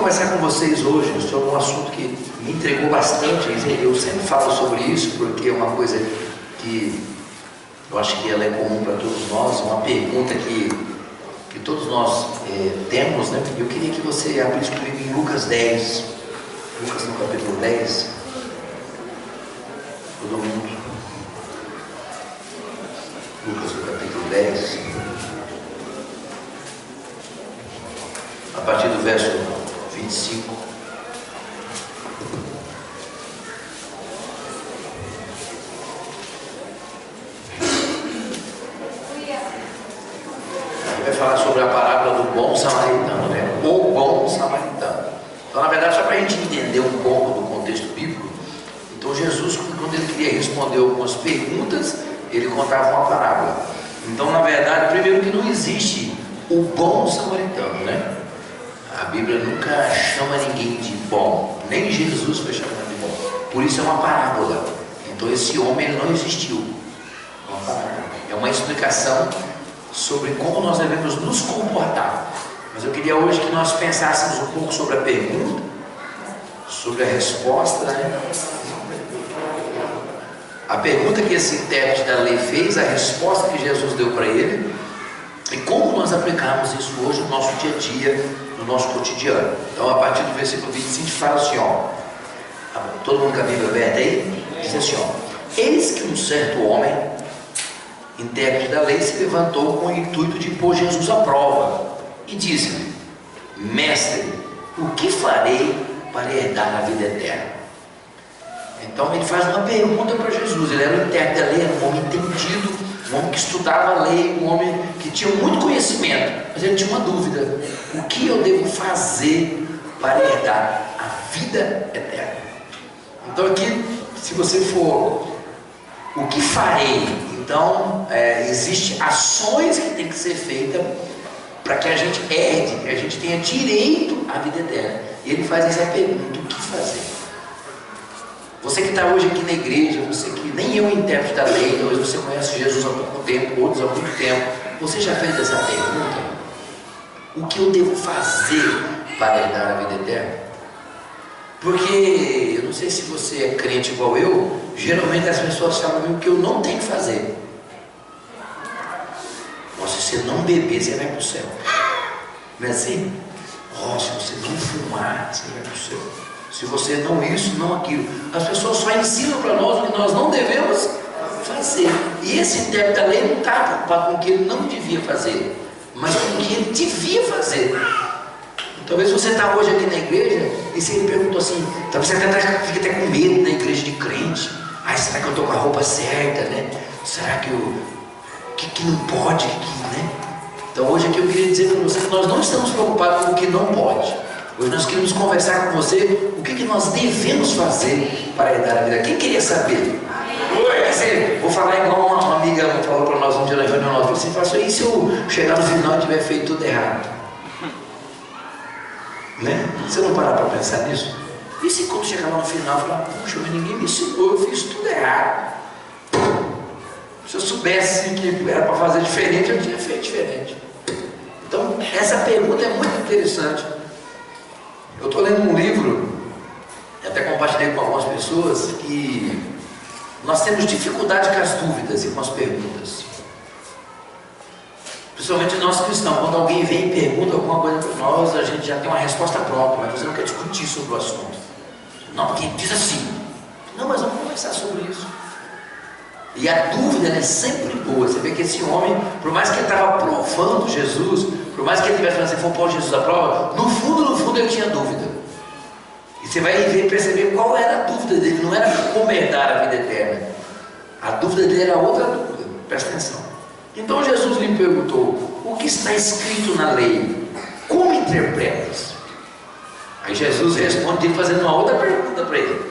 conversar com vocês hoje sobre um assunto que me entregou bastante. Eu sempre falo sobre isso porque é uma coisa que eu acho que ela é comum para todos nós, uma pergunta que todos nós temos, né? Eu queria que você abrisse comigo em Lucas 10, Lucas no capítulo 10, todo mundo, Lucas no capítulo 10, a partir do verso 25. Aí vai falar sobre a parábola do bom samaritano, né? O bom samaritano. Então, na verdade, só para a gente entender um pouco do contexto bíblico, então Jesus, quando ele queria responder algumas perguntas, ele contava uma parábola. Então, na verdade, primeiro que não existe o bom samaritano, né? A Bíblia nunca chama ninguém de bom, nem Jesus foi chamado de bom. Por isso é uma parábola. Então esse homem ele não existiu. É uma parábola. É uma explicação sobre como nós devemos nos comportar. Mas eu queria hoje que nós pensássemos um pouco sobre a pergunta, sobre a resposta, né? A pergunta que esse intérprete da lei fez, a resposta que Jesus deu para ele, e como nós aplicamos isso hoje no nosso dia a dia, no nosso cotidiano. Então, a partir do versículo 25, fala assim, ó, todo mundo com a Bíblia aberta aí, diz assim, ó, eis que um certo homem, intérprete da lei, se levantou com o intuito de pôr Jesus à prova, e disse-lhe, mestre, o que farei para herdar a vida eterna? Então, ele faz uma pergunta para Jesus. Ele era um intérprete da lei, era um homem entendido, um homem que estudava a lei, um homem que tinha muito conhecimento, mas ele tinha uma dúvida: o que eu devo fazer para herdar a vida eterna? Então aqui, se você for, o que farei? Então, existem ações que tem que ser feitas para que a gente herde, que a gente tenha direito à vida eterna. E ele faz essa pergunta: o que fazer? Você que está hoje aqui na igreja, você que nem eu intérprete da lei, talvez você conhece Jesus há pouco tempo, outros há muito tempo, você já fez essa pergunta? O que eu devo fazer para herdar a vida eterna? Porque, eu não sei se você é crente igual eu, geralmente as pessoas falam o que eu não tenho que fazer. Se você não beber, você vai para o céu. Não é assim? Se você não fumar, você vai para o céu. Se você não isso, não aquilo. As pessoas só ensinam para nós o que nós não devemos fazer. E esse intérprete da lei não está preocupado com o que ele não devia fazer, mas com o que ele devia fazer. Talvez você está hoje aqui na igreja e você perguntou assim, talvez você fique até com medo na igreja de crente. Será que eu estou com a roupa certa, né? Será que que não pode, né? Então hoje aqui eu queria dizer para você que nós não estamos preocupados com o que não pode. Hoje nós queremos conversar com você o que nós devemos fazer para herdar a vida. Quem queria saber? Vou falar igual uma amiga falou para nós um dia na reunião nossa. Você fala assim, e se eu chegar no final e tiver feito tudo errado? Né? Você não parar para pensar nisso? E se quando chegar lá no final falar, puxa, mas ninguém me ensinou, eu fiz tudo errado. Se eu soubesse que era para fazer diferente, eu tinha feito diferente. Então essa pergunta é muito interessante. Eu estou lendo um livro, até compartilhei com algumas pessoas, que nós temos dificuldade com as dúvidas e com as perguntas. Principalmente nós cristãos, quando alguém vem e pergunta alguma coisa para nós, a gente já tem uma resposta pronta, mas você não quer discutir sobre o assunto. Não, porque diz assim. Não, mas vamos conversar sobre isso. E a dúvida é sempre boa. Você vê que esse homem, por mais que ele estava provando Jesus, por mais que ele tivesse falando assim, for pôr Jesus à prova, no fundo ele tinha dúvida. E você vai ver e perceber qual era a dúvida dele. Não era como herdar a vida eterna. A dúvida dele era outra dúvida. Presta atenção. Então Jesus lhe perguntou, o que está escrito na lei? Como interpretas? Aí Jesus responde fazendo uma outra pergunta para ele.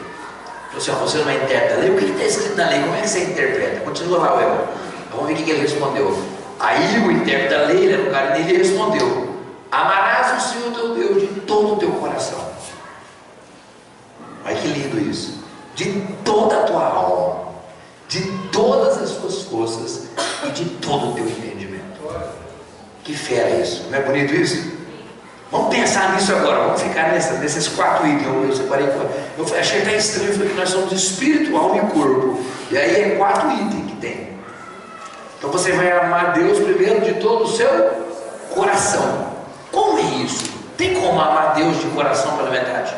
Assim, você não interpreta a lei? O que está escrito na lei? Como é que você interpreta? Continua lá, Ué. Vamos ver o que ele respondeu. Aí o intérprete da lei, ele era um cara dele, ele respondeu: amarás o Senhor teu Deus de todo o teu coração. Olha que lindo isso. De toda a tua alma, de todas as tuas forças e de todo o teu entendimento. Que fera isso. Não é bonito isso? Vamos Vamos pensar nisso agora, vamos ficar nesses 4 itens. Eu separei, eu achei até estranho, falei que nós somos espírito, alma e corpo. E aí é 4 itens que tem. Então você vai amar Deus primeiro de todo o seu coração. Como é isso? Tem como amar Deus de coração pela metade?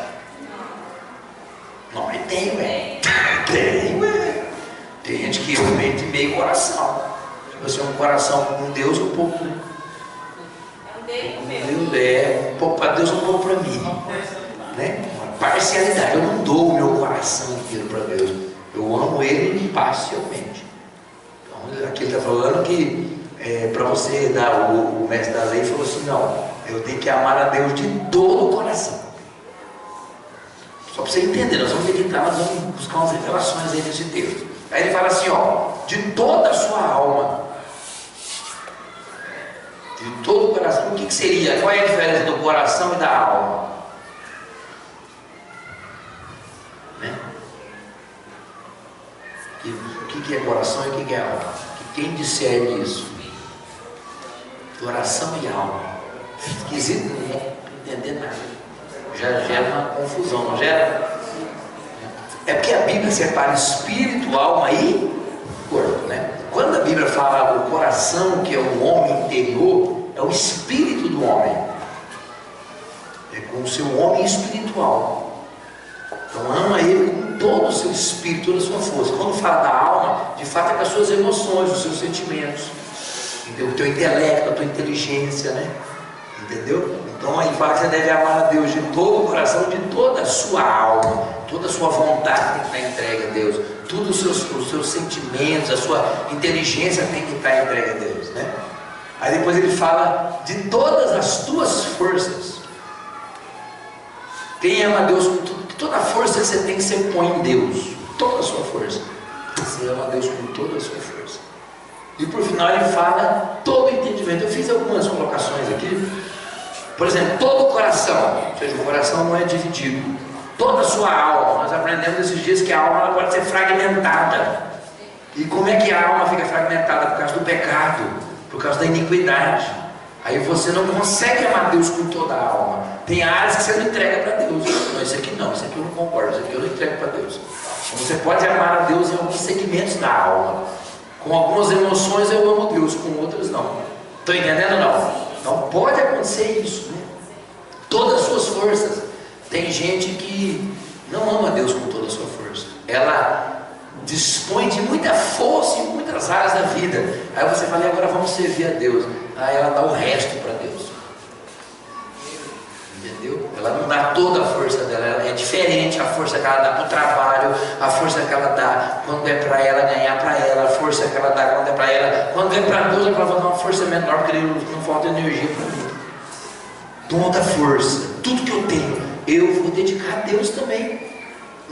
Não, mas tem, ué. Tem, ué. Tem gente que realmente meio coração. Tipo assim, um coração com Deus, um pouco. Um pouco para Deus, um pouco para mim. Né? Uma parcialidade. Eu não dou o meu coração inteiro para Deus. Eu amo Ele parcialmente. Então, aqui ele está falando que para você dar, o mestre da lei falou assim: não, eu tenho que amar a Deus de todo o coração. Só para você entender, nós vamos meditar, nós vamos buscar umas revelações aí nesse texto. Aí ele fala assim: ó, de toda a sua alma, de todo o coração. O que seria? Qual é a diferença do coração e da alma? Né? O que é coração e o que é alma? Quem discerne isso? Coração e alma. Esquisito, não é entender nada. Já gera uma confusão, não gera? É porque a Bíblia separa espírito, alma e corpo, né? Quando a Bíblia fala do coração, que é o homem interior, é o espírito do homem. É com o seu homem espiritual. Então ama ele com todo o seu espírito, toda a sua força. Quando fala da alma, de fato é com as suas emoções, os seus sentimentos, o teu intelecto, a tua inteligência, né? Entendeu? Então aí fala que você deve amar a Deus de todo o coração, de toda a sua alma, toda a sua vontade tem que estar entregue a Deus, todos os seus sentimentos, a sua inteligência tem que estar entregue a Deus, né? Aí depois ele fala de todas as tuas forças. Quem ama a Deus com toda a força que você tem, que você põe em Deus, toda a sua força. Você ama a Deus com toda a sua força. E por final ele fala todo o entendimento. Eu fiz algumas colocações aqui. Por exemplo, todo o coração, ou seja, o coração não é dividido. Toda a sua alma, nós aprendemos esses dias que a alma ela pode ser fragmentada. E como é que a alma fica fragmentada? Por causa do pecado, por causa da iniquidade. Aí você não consegue amar Deus com toda a alma. Tem áreas que você não entrega para Deus. Não, isso aqui não, isso aqui eu não concordo, isso aqui eu não entrego para Deus. Você pode amar a Deus em alguns segmentos da alma. Com algumas emoções eu amo Deus, com outras não. Estão entendendo ou não? Não pode acontecer isso, né? Todas as suas forças. Tem gente que não ama Deus com toda a sua força. Ela dispõe de muita força em muitas áreas da vida. Aí você fala: e agora vamos servir a Deus. Aí ela dá o resto para Deus. Entendeu? Ela não dá toda a força dela. Ela é diferente a força que ela dá para o trabalho, a força que ela dá quando é para ela ganhar para ela, a força que ela dá quando é para ela. Quando é para Deus, ela vai dar uma força menor, porque não falta energia para mim. Toda força, tudo que eu tenho, eu vou dedicar a Deus também.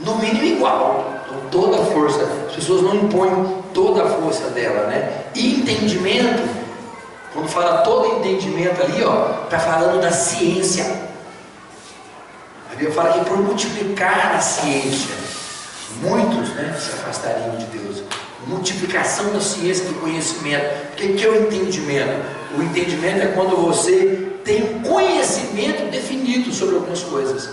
No mínimo igual. Então, toda a força. As pessoas não impõem toda a força dela, né? E entendimento, quando fala todo entendimento ali, ó, está falando da ciência. A Bíblia fala que por multiplicar a ciência, muitos, né, se afastariam de Deus. Multiplicação da ciência, do conhecimento. O que é o entendimento? O entendimento é quando você tem um conhecimento definido sobre algumas coisas.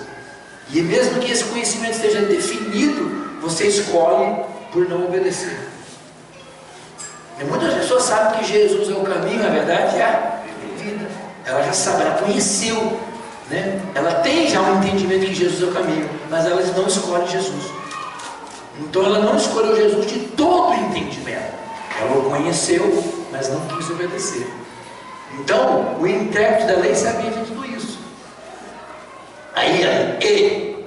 E mesmo que esse conhecimento esteja definido, você escolhe por não obedecer. E muitas pessoas sabem que Jesus é o caminho, a verdade e a vida. Ela já sabe, ela conheceu, né? Ela tem já um entendimento que Jesus é o caminho, mas ela não escolhe Jesus. Então ela não escolheu Jesus de todo o entendimento. Ela o conheceu, mas não quis obedecer. Então o intérprete da lei sabia de tudo isso. Aí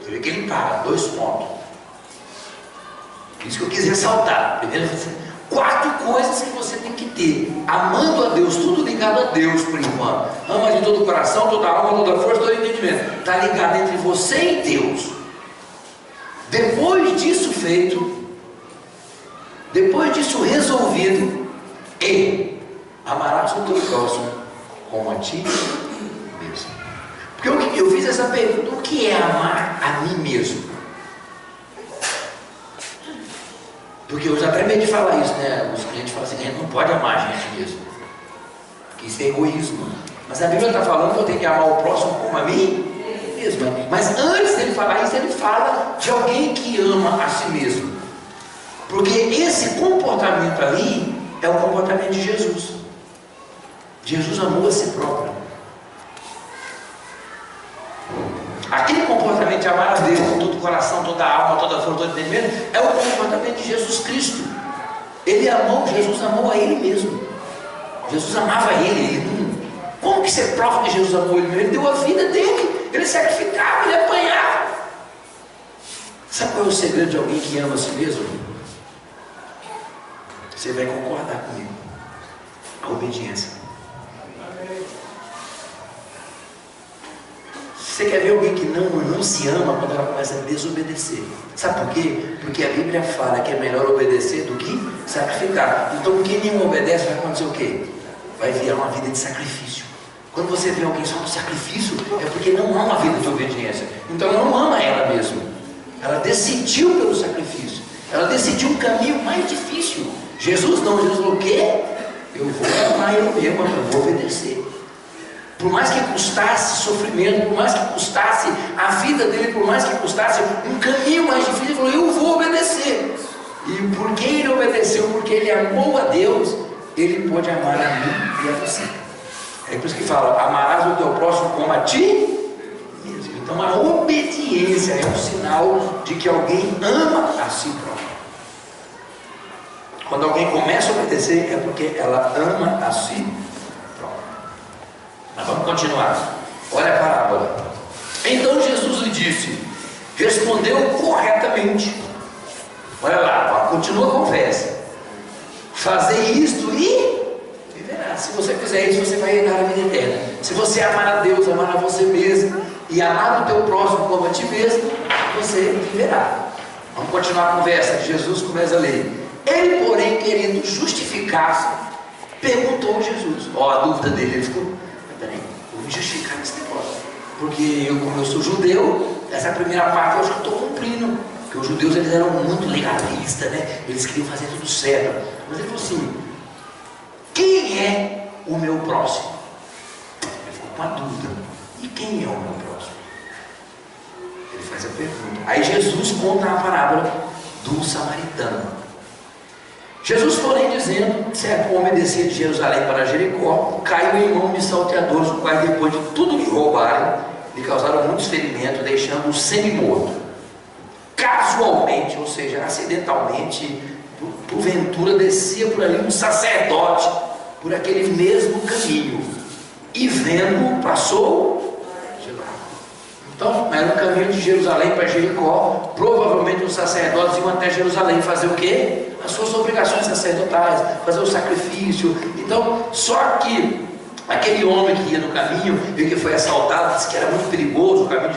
você vê que ele para, 2 pontos. Isso que eu quis ressaltar. Primeiro, 4 coisas que você tem que ter, amando a Deus, tudo ligado a Deus por enquanto. Ama de todo o coração, toda a alma, toda a força, todo o entendimento. Está ligado entre você e Deus. Depois disso feito, depois disso resolvido, amarás o teu próximo como a ti mesmo. Porque eu fiz essa pergunta: o que é amar a mim mesmo? Porque eu já até medo de falar isso, né? Os clientes falam assim: a gente não pode amar a gente mesmo, porque isso é egoísmo. Mas a Bíblia está falando que eu tenho que amar o próximo como a mim mesmo. Mas antes dele falar isso, ele fala de alguém que ama a si mesmo. Porque esse comportamento ali é o comportamento de Jesus. Jesus amou a si próprio. Aquele comportamento de amar a Deus com todo o coração, toda a alma, toda a força, todo o entendimento, é o comportamento de Jesus Cristo. Jesus amou a Ele mesmo. Jesus amava Ele. Como que você prova que Jesus amou Ele mesmo? Ele deu a vida dele, Ele sacrificava, Ele apanhava. Sabe qual é o segredo de alguém que ama a si mesmo? Você vai concordar comigo. A obediência. Você quer ver alguém que não se ama quando ela começa a desobedecer? Sabe por quê? Porque a Bíblia fala que é melhor obedecer do que sacrificar. Então quem não obedece vai acontecer o quê? Vai virar uma vida de sacrifício. Quando você vê alguém só no sacrifício, é porque não ama a vida de obediência. Então não ama ela mesma. Ela decidiu pelo sacrifício. Ela decidiu um caminho mais difícil. Jesus não, Jesus falou o quê? Eu vou amar eu mesmo, eu vou obedecer. Por mais que custasse sofrimento, por mais que custasse a vida dele, por mais que custasse um caminho mais difícil, ele falou, eu vou obedecer. E porque ele obedeceu, porque ele amou a Deus, ele pôde amar a mim e a você. É por isso que fala, amarás o teu próximo como a ti mesmo. Então a obediência é um sinal de que alguém ama a si próprio. Quando alguém começa a obedecer, é porque ela ama a si próprio. Mas vamos continuar. Olha a parábola. Então Jesus lhe disse, respondeu corretamente. Olha lá, continua a conversa. Fazer isto e viverá. Se você fizer isso, você vai herdar a vida eterna. Se você amar a Deus, amar a você mesmo e amar o teu próximo como a ti mesmo, você viverá. Vamos continuar a conversa. Jesus começa a ler. Ele, porém, querendo justificar-se, perguntou a Jesus. Ó, a dúvida dele, ele ficou, peraí, eu vou me justificar nesse negócio. Porque como eu sou judeu, essa primeira parte eu acho que estou cumprindo. Porque os judeus eles eram muito legalistas, né? Eles queriam fazer tudo certo. Mas ele falou assim, quem é o meu próximo? Ele ficou com a dúvida. E quem é o meu próximo? Ele faz a pergunta. Aí Jesus conta a parábola do samaritano. Jesus, porém, dizendo, certo homem descia de Jerusalém para Jericó, caiu em mão de salteadores, os quais, depois de tudo lhe roubaram, lhe causaram muitos ferimentos, deixando-o semi-morto. Casualmente, ou seja, acidentalmente, porventura descia por ali um sacerdote, por aquele mesmo caminho, e vendo, passou de lá. Então, era um caminho de Jerusalém para Jericó. Provavelmente os sacerdotes iam até Jerusalém fazer o quê? As suas obrigações sacerdotais, fazer o sacrifício. Então, só que aquele homem que ia no caminho e que foi assaltado, disse que era muito perigoso o caminho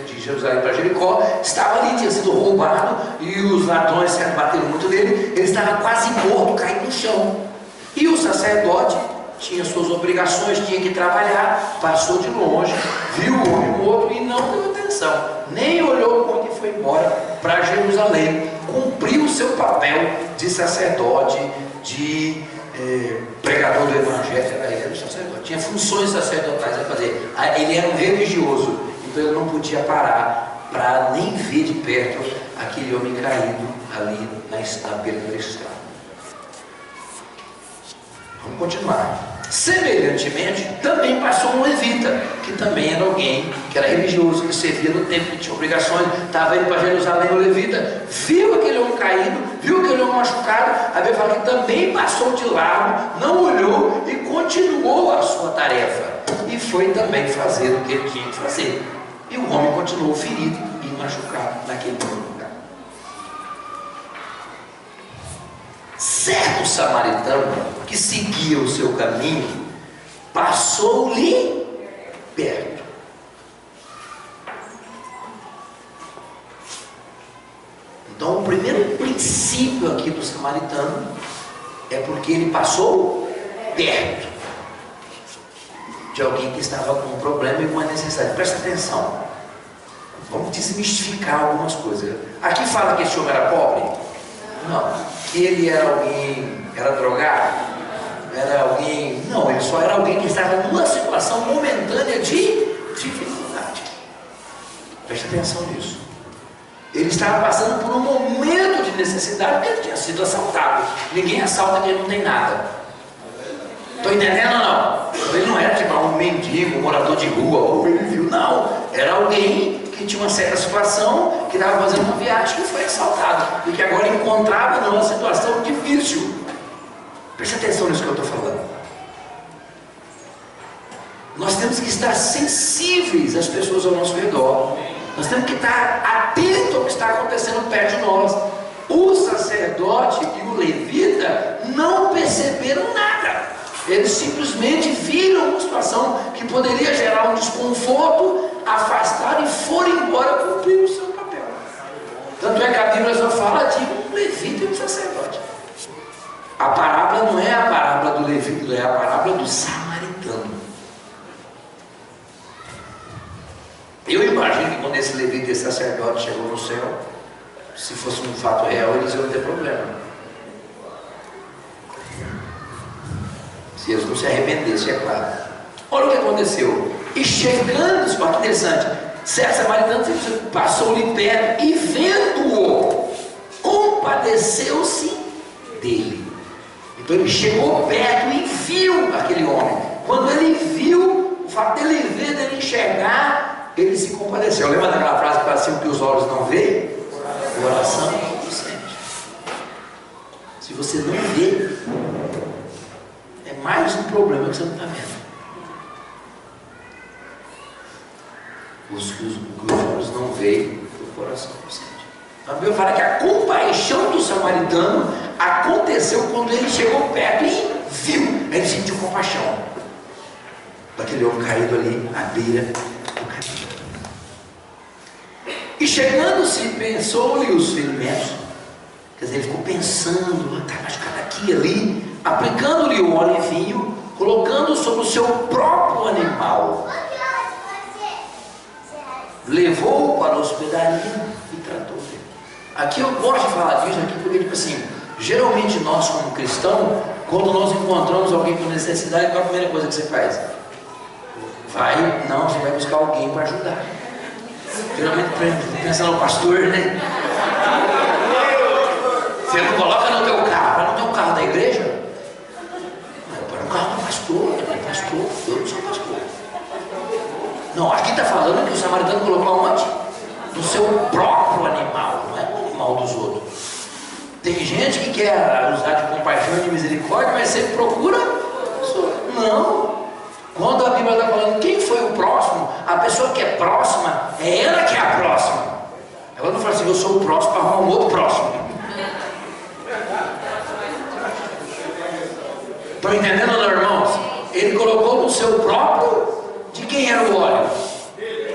de Jerusalém para Jericó, estava ali, tinha sido roubado e os ladrões bateram muito nele, ele estava quase morto, caído no chão. E o sacerdote tinha suas obrigações, tinha que trabalhar, passou de longe, viu o homem morto e não deu atenção, nem olhou muito e foi embora para Jerusalém, cumpriu o seu papel de sacerdote, de pregador do evangelho. Ele era um sacerdote, tinha funções sacerdotais a fazer. Ele era um religioso, então ele não podia parar para nem ver de perto aquele homem caído ali na beira da estrada. Vamos continuar. Semelhantemente, também passou um levita, que também era alguém que era religioso, que servia no templo, que tinha obrigações, estava indo para Jerusalém. O levita viu aquele homem caído, viu aquele homem machucado. A Bíblia fala que também passou de lado, não olhou e continuou a sua tarefa, e foi também fazer o que ele tinha que fazer. E o homem continuou ferido e machucado naquele lugar. Certo samaritano que seguia o seu caminho passou-lhe perto. Então o primeiro princípio aqui do samaritano é porque ele passou perto de alguém que estava com um problema e com uma necessidade. Presta atenção, vamos desmistificar algumas coisas. Aqui fala que esse homem era pobre? Não. Que ele era alguém, era drogado? Era alguém, não, ele ele só era alguém que estava numa situação momentânea de dificuldade. Preste atenção nisso. Ele estava passando por um momento de necessidade, porque ele tinha sido assaltado. Ninguém assalta quem não tem nada. Estou entendendo ou não? Ele não era tipo um mendigo, um morador de rua, ou ele viu, não. Era alguém que tinha uma certa situação, que estava fazendo uma viagem que foi assaltado, e que agora encontrava numa situação difícil. Preste atenção nisso que eu estou falando. Nós temos que estar sensíveis às pessoas ao nosso redor. Nós temos que estar atentos ao que está acontecendo perto de nós. O sacerdote e o levita não perceberam nada. Eles simplesmente viram uma situação que poderia gerar um desconforto, afastaram e foram embora cumprir o seu papel. Tanto é que a Bíblia só fala de um levita e um sacerdote. A parábola não é a parábola do levita, é a parábola do samaritano. Eu imagino que quando esse levita e esse sacerdote chegou no céu, se fosse um fato real, eles iam ter problema. Se eles não se arrependessem, é claro. Olha o que aconteceu. E chegando, olha que interessante, certo samaritano passou-lhe perto e vendo-o, compadeceu-se dele. Então ele chegou perto e viu aquele homem. Quando ele viu, o fato dele ver, dele enxergar, ele se compadeceu. Lembra daquela frase que fala assim: o que os olhos não veem, o coração não sente. Se você não vê, é mais um problema que você não está vendo. Os que os olhos não veem, o coração não sente. A Bíblia fala que a compaixão do samaritano aconteceu quando ele chegou perto e viu. Ele sentiu compaixão daquele homem caído ali à beira do caminho. E chegando-se, pensou-lhe os ferimentos. Quer dizer, ele ficou pensando, está machucado aqui e ali, aplicando-lhe o óleo e vinho, colocando sobre o seu próprio animal. Levou-o para a hospedaria e tratou dele. Aqui eu gosto de falar disso aqui porque, tipo assim, geralmente nós como cristãos, quando nós encontramos alguém com necessidade, qual a primeira coisa que você faz? Você vai buscar alguém para ajudar. Geralmente pensando no pastor, né? Você não coloca no teu carro, vai no teu carro da igreja? Põe no carro do pastor, eu não sou pastor. Não, aqui está falando que o samaritano colocou onde? No seu próprio animal, não é no animal dos outros. Tem gente que quer usar de compaixão e de misericórdia, mas sempre procura. Não. Quando a Bíblia está falando quem foi o próximo, a pessoa que é próxima, é ela que é a próxima. Ela não fala assim: eu sou o próximo para arrumar um outro próximo. Estão entendendo, não, irmãos? Ele colocou no seu próprio. De quem era o óleo?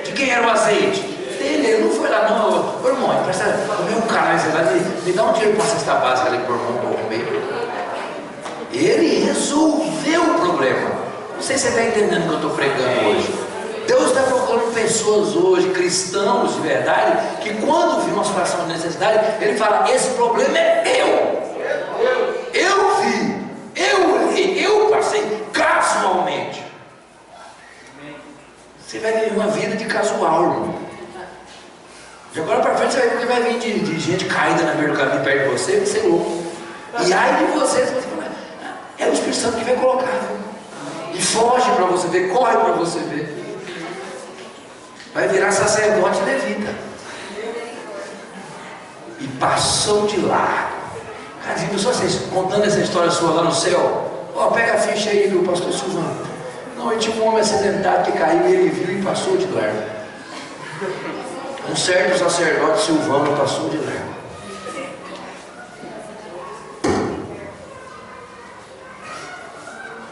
De quem era o azeite? Dele. Ele não foi lá, não. Ô irmão, empresta um cara, me dá um dinheiro para a cesta básica ali para o irmão comer. Ele resolveu o problema. Não sei se você está entendendo o que eu estou pregando hoje. Deus está procurando pessoas hoje, cristãos de verdade, que quando vê uma situação de necessidade, ele fala: esse problema é meu. Eu vi, eu olhei, eu passei casualmente. Você vai viver uma vida de casual, irmão. De agora para frente você vai ver que vai vir de gente caída na beira do caminho perto de você, você é louco. E aí de você vai falar: é o Espírito Santo que vai colocar. E foge para você ver, corre para você ver. Vai virar sacerdote levita. E passou de lá. Cara, só vocês contando essa história sua lá no céu. Pega a ficha aí do pastor Silvano. Não, ele tinha um homem acidentado que caiu e ele viu e passou de largo. Um certo sacerdote Silvano passou de largo.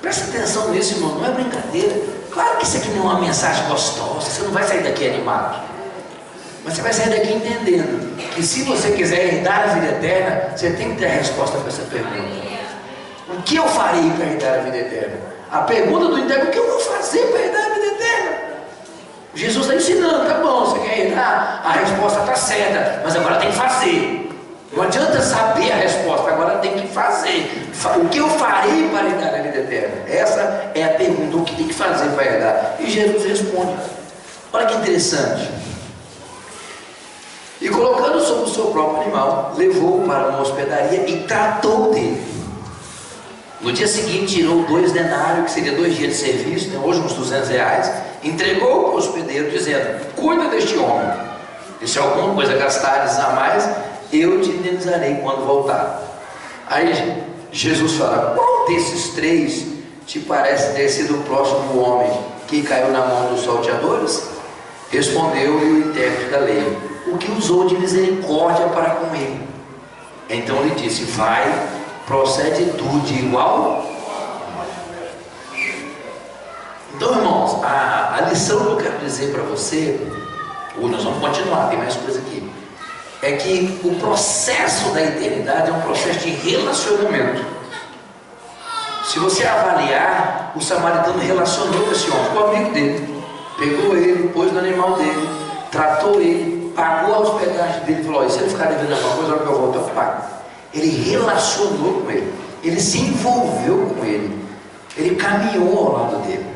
Presta atenção nisso, irmão, não é brincadeira. Claro que isso aqui não é uma mensagem gostosa, você não vai sair daqui animado. Mas você vai sair daqui entendendo que se você quiser herdar a vida eterna, você tem que ter a resposta para essa pergunta. O que eu farei para herdar a vida eterna? A pergunta do interno: o que eu vou fazer para herdar a vida eterna? Jesus está ensinando, tá bom, você quer herdar? A resposta está certa, mas agora tem que fazer. Não adianta saber a resposta, agora tem que fazer. O que eu farei para herdar a vida eterna? Essa é é a pergunta: o que tem que fazer para herdar? E Jesus responde. Olha que interessante. E colocando sobre o seu próprio animal, levou-o para uma hospedaria e tratou dele. No dia seguinte tirou 2 denários, que seria 2 dias de serviço, né? Hoje uns R$200, entregou ao hospedeiro, dizendo: cuida deste homem, e se alguma coisa gastares a mais, eu te indenizarei quando voltar. Aí Jesus fala: qual desses 3 te parece ter sido o próximo homem que caiu na mão dos salteadores? Respondeu-lhe o intérprete da lei: o que usou de misericórdia para com ele. Então lhe disse: vai, procede tu de igual. Então, irmãos, a lição que eu quero dizer para você, hoje nós vamos continuar, tem mais coisa aqui, é que o processo da eternidade é um processo de relacionamento. Se você avaliar, o samaritano relacionou com esse homem, com o amigo dele, pegou ele, pôs no animal dele, tratou ele, pagou a hospedagem dele, falou: se ele ficar devendo alguma coisa, na hora que eu volto eu pago. Ele relacionou com ele, ele se envolveu com ele, ele caminhou ao lado dele.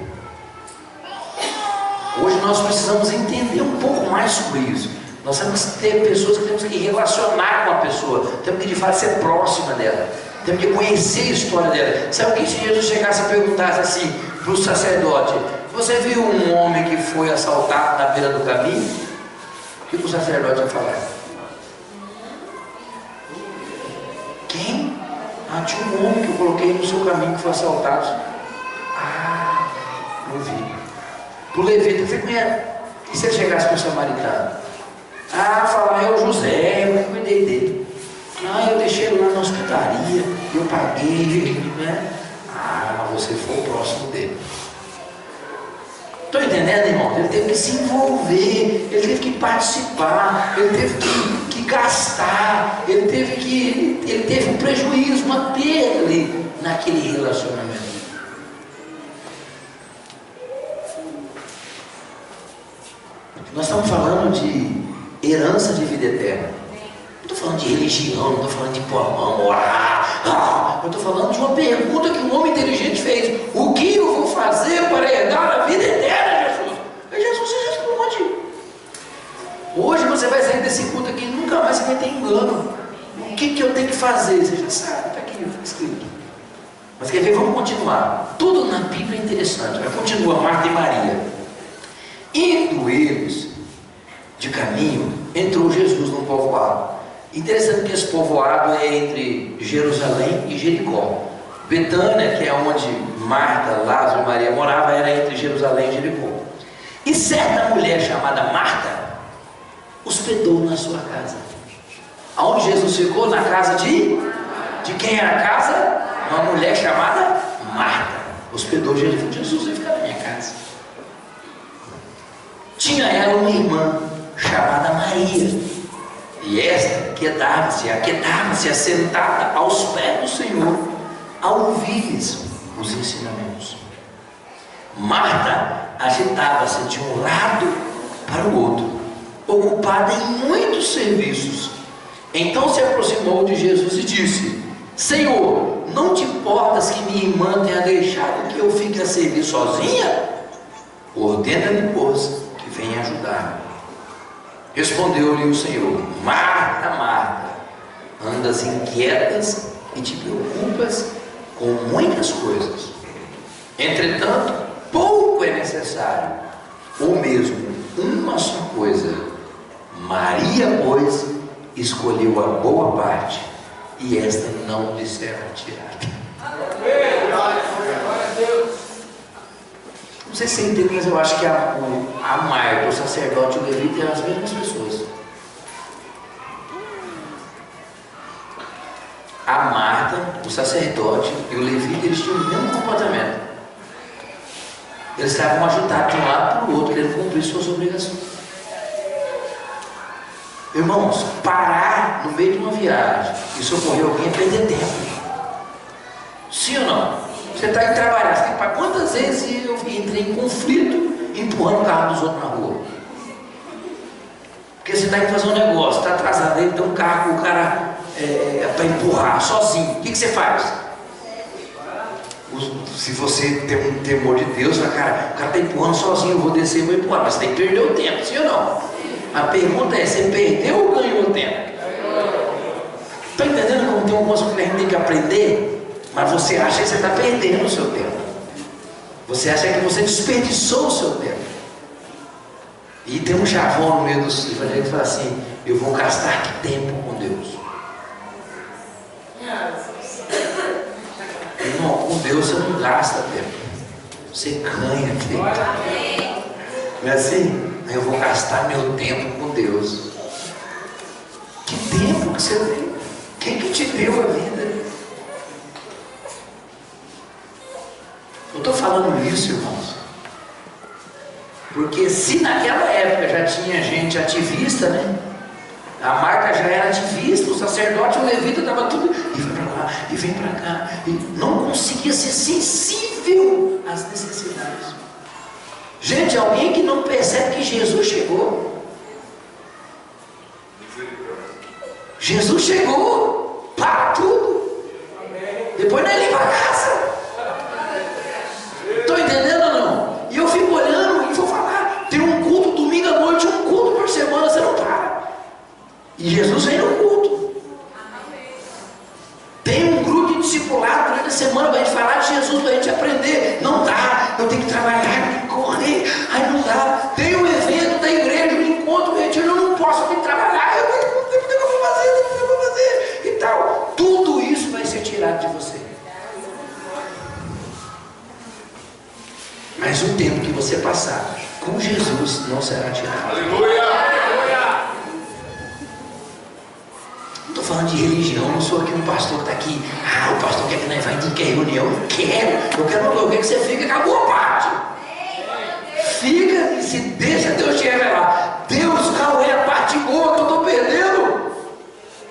Hoje nós precisamos entender um pouco mais sobre isso. Nós temos que ter pessoas que temos que relacionar com a pessoa, temos que de fato ser próxima dela, temos que conhecer a história dela. Sabe o que se Jesus chegasse e perguntasse assim para o sacerdote: você viu um homem que foi assaltado na beira do caminho? O que o sacerdote ia falar? Quem? Ah, tinha um homem que eu coloquei no seu caminho que foi assaltado. Ah, não vi. Para o levita, você conhece? E se ele chegasse para o samaritano? Ah, falar: é o José, eu cuidei dele. Ah, eu deixei ele lá na hospitaria, eu paguei, né? Ah, você foi o próximo dele. Estão entendendo, irmão? Ele teve que se envolver, ele teve que participar, ele teve que gastar, ele teve um prejuízo, uma perda ali naquele relacionamento. Nós estamos falando de herança de vida eterna. Não estou falando de religião, não estou falando de pôr a mão, orar. Eu estou falando de uma pergunta que um homem inteligente fez: o que eu vou fazer para herdar a vida eterna, Jesus? Aí Jesus responde. Hoje você vai sair desse culto aqui e nunca mais você vai ter engano. O que eu tenho que fazer? Você já sabe, está aqui escrito. Mas quer ver? Vamos continuar. Tudo na Bíblia é interessante. Vai continuar. Marta e Maria. Indo eles de caminho, entrou Jesus num povoado. Interessante que esse povoado é entre Jerusalém e Jericó. Betânia, que é onde Marta, Lázaro e Maria moravam, era entre Jerusalém e Jericó. E certa mulher chamada Marta hospedou na sua casa. Aonde Jesus ficou? Na casa de quem era a casa? Uma mulher chamada Marta hospedou Jesus. Jesus ia ficar na minha casa. Tinha ela uma irmã chamada Maria, e esta quedava-se assentada aos pés do Senhor, a ouvir-lhes os ensinamentos. Marta agitava-se de um lado para o outro, ocupada em muitos serviços. Então se aproximou de Jesus e disse: Senhor, não te importas que minha irmã tenha deixado que eu fique a servir sozinha? Ordena-lhe, pois, que venha ajudar. Respondeu-lhe o Senhor: Marta, Marta, andas inquietas e te preocupas com muitas coisas. Entretanto, pouco é necessário, ou mesmo uma só coisa. Maria, pois, escolheu a boa parte, e esta não lhe será tirada. Não sei se você entende, mas eu acho que a Marta, o sacerdote e o levita eram as mesmas pessoas. A Marta, o sacerdote e o levita, eles tinham o mesmo comportamento. Eles estavam agitados de um lado para o outro, querendo cumprir suas obrigações. Irmãos, parar no meio de uma viagem e socorrer alguém é perder tempo. Sim ou não? Você está indo trabalhar, você tem que parar. Quantas vezes eu entrei em conflito empurrando o carro dos outros na rua? Porque você está indo fazer um negócio, está atrasado, aí tem um carro, o cara para empurrar sozinho. O que você faz? Se você tem um temor de Deus, cara, o cara está empurrando sozinho, eu vou descer, eu vou empurrar, mas você tem que perder o tempo, sim ou não? A pergunta é, você perdeu ou ganhou o tempo? Está entendendo como tem algumas coisas que a gente tem que aprender? Mas você acha que você está perdendo o seu tempo. Você acha que você desperdiçou o seu tempo. E tem um chavão no meio dos evangélicos que fala assim, eu vou gastar que tempo com Deus. Irmão, com Deus você não gasta tempo, você ganha tempo. Não é assim? Eu vou gastar meu tempo com Deus. Que tempo que você tem? Quem que te deu a vida? Eu estou falando isso, irmãos, porque se naquela época já tinha gente ativista, né? A Marta já era ativista, o sacerdote, o levita, estava tudo, e vai para lá, e vem para cá, e não conseguia ser sensível às necessidades. Gente, alguém que não percebe que Jesus chegou. Jesus chegou, para tudo. Depois não é nem para casa. Estão entendendo ou não? E eu fico olhando e vou falar, tem um culto domingo à noite, um culto por semana, você não para. E Jesus vem no culto. Tem um grupo de discipulado durante a semana para a gente falar de Jesus, para a gente aprender. Não dá, eu tenho que trabalhar, eu tenho que correr. Ai, não dá. Tem um evento da igreja, um encontro, um retiro, eu não posso, eu tenho que trabalhar. Eu não tenho o que eu vou fazer, e tal. Tudo isso vai ser tirado de você. Mas o tempo que você passar com Jesus não será tirado. Aleluia! Estou falando de religião, não sou aqui um pastor que está aqui. O pastor quer que nós vá em que reunião? Eu quero que você fique, acabou a parte. Fica e se deixa Deus te revelar. Deus, qual é a parte boa que eu estou perdendo?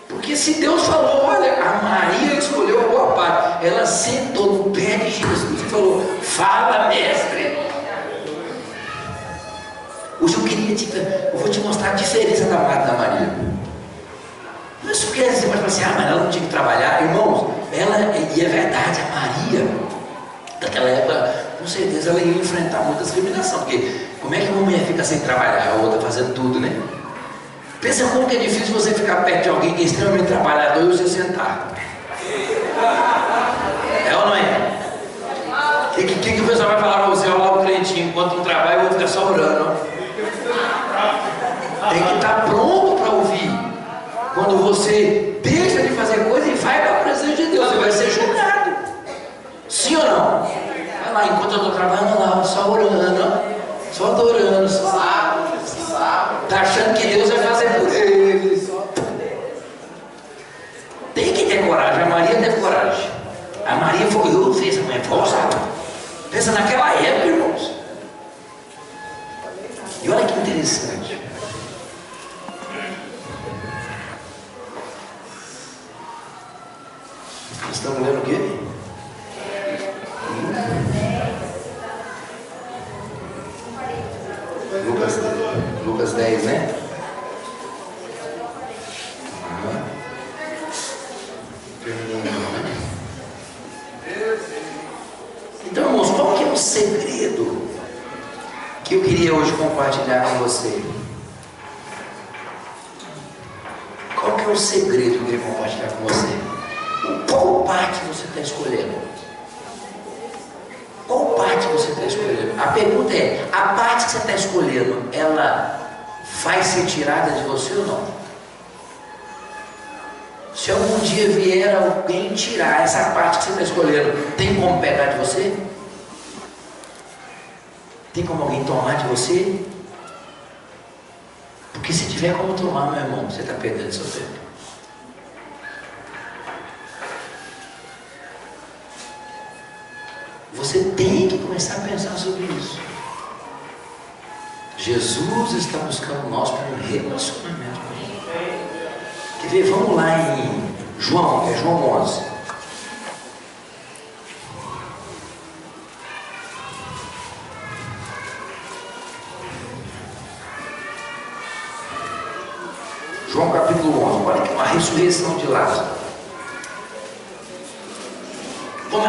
Porque se Deus falou, olha, a Maria escolheu a boa parte, ela sentou no pé de Jesus e falou, fala, mestre. Hoje eu vou te mostrar a diferença da Maria. Isso quer dizer, mas assim, mas ela não tinha que trabalhar. Irmãos, e é verdade, a Maria, naquela época, com certeza ela ia enfrentar muita discriminação, porque como é que uma mulher fica sem trabalhar, a outra fazendo tudo, né? Pensa como que é difícil você ficar perto de alguém que é extremamente trabalhador e você sentar. É ou não é? O que o pessoal vai falar para você? Olha lá o crentinho, enquanto não trabalha, eu vou ficar só orando. Tem que estar pronto para ouvir. Quando você deixa de fazer coisa e vai para a presença de Deus, você vai ser julgado. Sim ou não? Vai lá, enquanto eu estou trabalhando lá, só orando, só adorando, só está achando que Deus vai fazer por ele. Tem que ter coragem. A Maria teve coragem. A Maria foi, eu fiz, a mãe foi ousada. Pensa naquela época, irmãos. E olha que interessante. Estamos lendo o quê? Lucas 10, né? Então, irmãos, qual que é o segredo que eu queria hoje compartilhar com você? Qual que é o segredo que eu queria compartilhar com você? Qual parte você está escolhendo? Qual parte você está escolhendo? A pergunta é, a parte que você está escolhendo, ela vai ser tirada de você ou não? Se algum dia vier alguém tirar essa parte que você está escolhendo, tem como pegar de você? Tem como alguém tomar de você? Porque se tiver como tomar, meu irmão, você está perdendo seu tempo. Você tem que começar a pensar sobre isso. Jesus está buscando nós para um relacionamento com Ele. Quer ver? Vamos lá em João 11. João capítulo 11. Olha que uma ressurreição de Lázaro.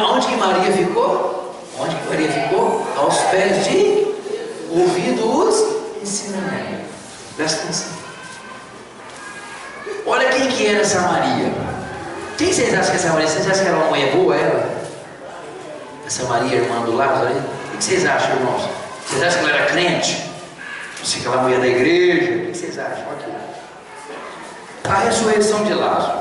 Onde que Maria ficou? Onde que Maria ficou? Aos pés de, ouvindo os ensinamentos. Presta atenção. Olha quem que era essa Maria. Quem vocês acham que essa Maria? Vocês acham que era uma mulher boa, ela? Essa Maria, irmã do Lázaro aí? O que vocês acham, irmãos? Vocês acham que ela era crente? Assim, aquela mulher da igreja? O que vocês acham? Aqui. A ressurreição de Lázaro.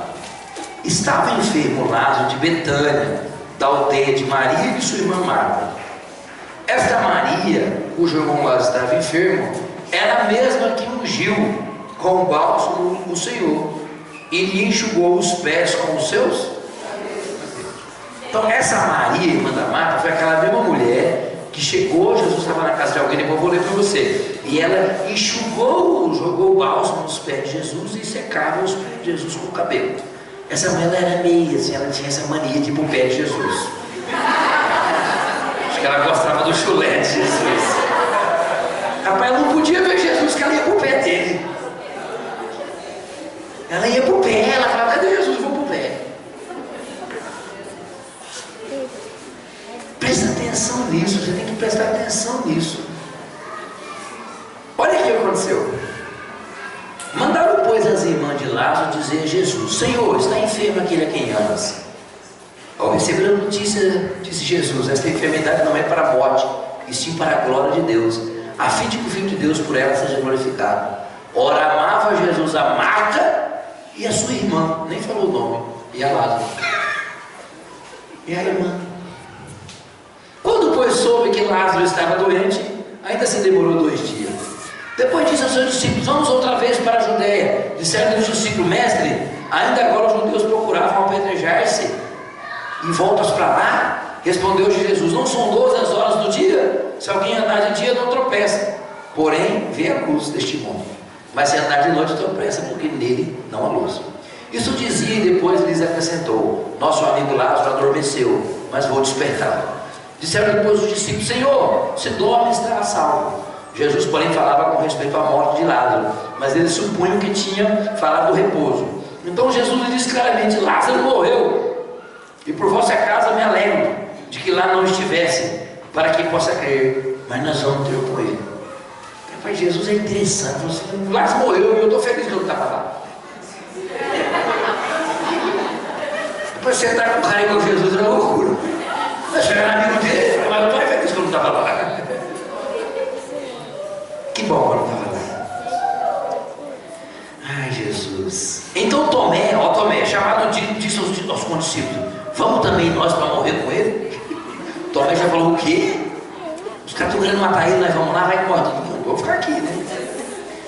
Estava enfermo Lázaro de Betânia, da aldeia de Maria e de sua irmã Marta. Esta Maria, cujo irmão Lázaro estava enfermo, era a mesma que ungiu com bálsamo o Senhor e lhe enxugou os pés com os seus. Então essa Maria, irmã da Marta, foi aquela mesma mulher que chegou, Jesus estava na casa de alguém, depois eu vou ler para você, e ela enxugou, jogou o bálsamo nos pés de Jesus e secava os pés de Jesus com o cabelo. Essa mulher era meia, assim, ela tinha essa mania de ir para o pé de Jesus. Acho que ela gostava do chulé de Jesus. Rapaz, ela não podia ver Jesus, que ela ia para o pé dele. Ela ia para o pé, ela falava, cadê Jesus? Vou para o pé. Presta atenção nisso, você tem que prestar atenção nisso. Olha o que aconteceu. Mandaram, pois, as irmãs de Lázaro dizer a Jesus: Senhor, está enfermo aquele a quem amas. Ao receber a notícia, disse Jesus: esta enfermidade não é para a morte, e sim para a glória de Deus, a fim de que o Filho de Deus por ela seja glorificado. Ora, amava Jesus a Marta e a sua irmã, nem falou o nome, e a Lázaro. E a irmã. Quando, pois, soube que Lázaro estava doente, ainda se demorou 2 dias. Depois disse aos seus discípulos: vamos outra vez para a Judéia. Disseram os discípulos: mestre, ainda agora os judeus procuravam apedrejar-se e voltas para lá? Respondeu Jesus: não são 12 as horas do dia? Se alguém andar de dia não tropeça, porém vê a luz deste mundo. Mas se andar de noite tropeça, porque nele não há luz. Isso dizia e depois lhes acrescentou: nosso amigo Lázaro adormeceu, mas vou despertá-lo. Disseram depois os discípulos: Senhor, se dorme estará salvo. Jesus, porém, falava com respeito à morte de Lázaro, mas eles supunham que tinha falado do repouso. Então Jesus lhe disse claramente: Lázaro morreu, e por vossa causa me alegro de que lá não estivesse, para que possa crer, mas nós vamos ter com ele. Rapaz, Jesus é interessante. Lázaro morreu e eu estou feliz que eu não estava lá. Depois você está com o cara igual Jesus, é uma loucura. Mas você era amigo dele, mas eu estou feliz que eu não estava lá. Que bom que eu não estava lá. Ai, Jesus. Então Tomé, chamado disse aos condiscípulos: vamos também nós para morrer com ele? Tomé já falou: o quê? Os caras estão querendo matar ele, nós vamos lá, vai embora. Vou ficar aqui, né?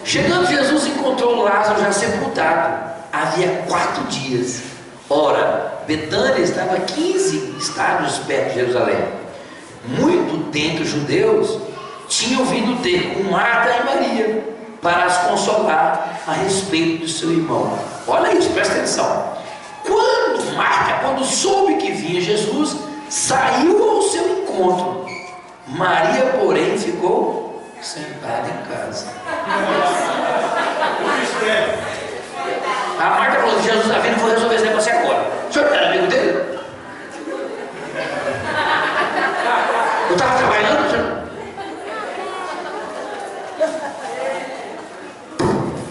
Chegando, Jesus encontrou Lázaro já sepultado. Havia 4 dias. Ora, Betânia estava a 15 estádios perto de Jerusalém. Muito dentre os judeus tinham vindo ter com Marta e Maria para as consolar a respeito do seu irmão. Olha isso, presta atenção. Quando soube que vinha Jesus, saiu ao seu encontro. Maria, porém, ficou sentada em casa. A Marta falou: Jesus está vindo, vou resolver esse negócio agora. O senhor era amigo dele? Eu estava trabalhando, senhor.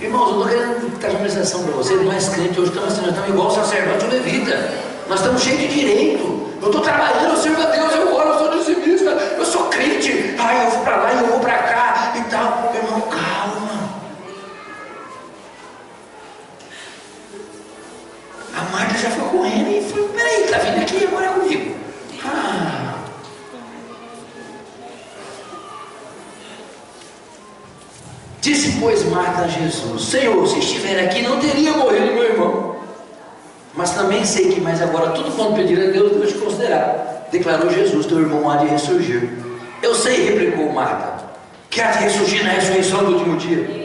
Irmãos, eu estou querendo trazer uma sensação para vocês. Nós crentes hoje estamos igual o sacerdote levita. Nós estamos cheios de direito. Eu estou trabalhando, eu sirvo a Deus, eu oro, eu sou dizimista, eu sou crente. Ai, eu vou para lá e eu vou para cá e tal. Irmão, calma. A Marta já foi correndo e falou: peraí, está vindo aqui agora comigo. Disse, pois, Marta a Jesus: Senhor, se estiver aqui, não teria morrido meu irmão. Mas também sei que mais agora tudo quanto pedir a Deus, Deus te considerará. Declarou Jesus: teu irmão há de ressurgir. Eu sei, replicou Marta, que há de ressurgir na ressurreição do último dia.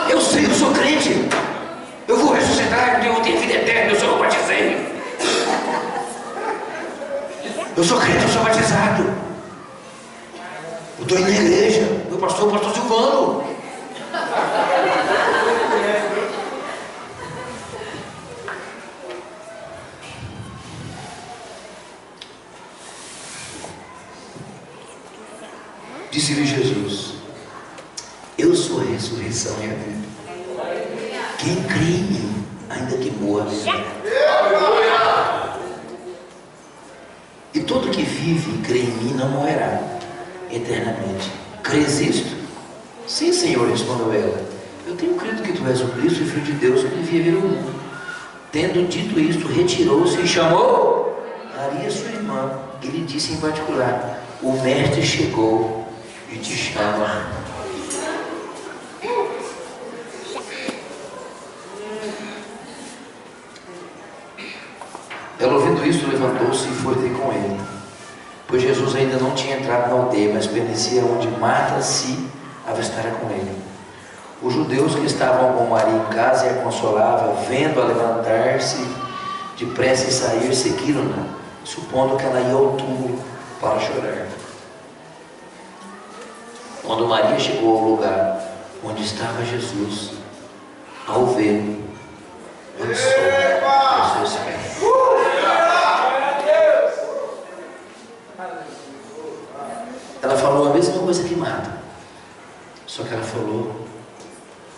Eu sei, eu sou crente. Eu vou ressuscitar, eu vou ter vida eterna, eu sou batizei. Eu sou crente, eu sou batizado. Eu estou indo na igreja. Meu pastor é o pastor Silvano. Disse-lhe Jesus: eu sou a ressurreição e a vida. Quem crê em mim, ainda que morra, viverá. E todo que vive e crê em mim não morrerá eternamente. Crês isto? Sim, Senhor, respondeu ela. Eu tenho crido que tu és o Cristo, o Filho de Deus, que devia vir ao mundo. Tendo dito isto, retirou-se e chamou Maria, sua irmã, e lhe disse em particular: o mestre chegou e te chama. Ela, ouvindo isso, levantou-se e foi ter com ele, pois Jesus ainda não tinha entrado na aldeia, mas permanecia onde Marta se avistara com ele. Os judeus que estavam com Maria em casa e a consolava, vendo-a levantar-se depressa e sair, seguiram-na, supondo que ela ia ao túmulo para chorar. Quando Maria chegou ao lugar onde estava Jesus, ao vê-lo, lançou aos seus pés. Ela falou a mesma coisa que Marta, só que ela falou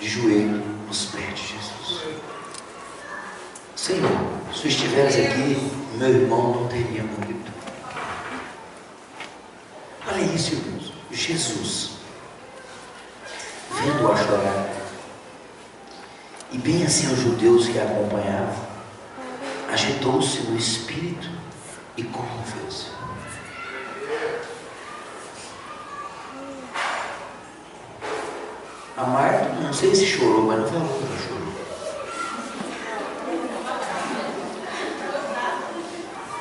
de joelho nos pés de Jesus. Senhor, se estiveres aqui, meu irmão não teria morrido. Olha isso, irmãos. Jesus, vendo-a chorar, e bem assim os judeus que a acompanhavam, agitou-se no espírito e comoveu-se. A Marta, não sei se chorou, mas não falou que ela chorou.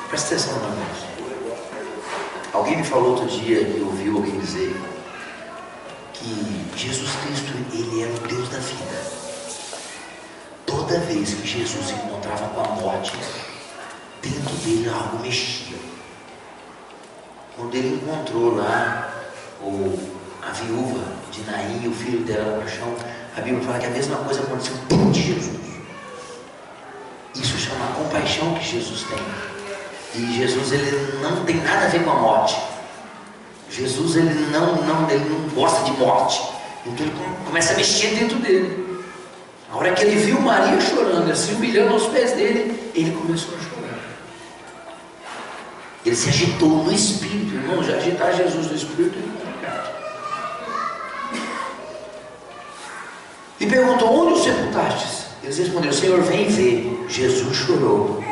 Presta atenção no negócio. Alguém me falou outro dia, que ouviu alguém dizer, que Jesus Cristo, ele era o Deus da vida. Toda vez que Jesus se encontrava com a morte, dentro dele algo mexia. Quando ele encontrou lá a viúva de Naim, o filho dela no chão, a Bíblia fala que a mesma coisa aconteceu dentro de Jesus. Isso chama a compaixão que Jesus tem. E Jesus, ele não tem nada a ver com a morte. Jesus, ele não gosta de morte. Então ele começa a mexer dentro dele. A hora que ele viu Maria chorando, se humilhando aos pés dele, ele começou a chorar. Ele se agitou no espírito. Irmão, já agitar Jesus no espírito é complicado. E perguntou: onde o sepultastes? Eles responderam: Senhor, vem e vê. Jesus chorou.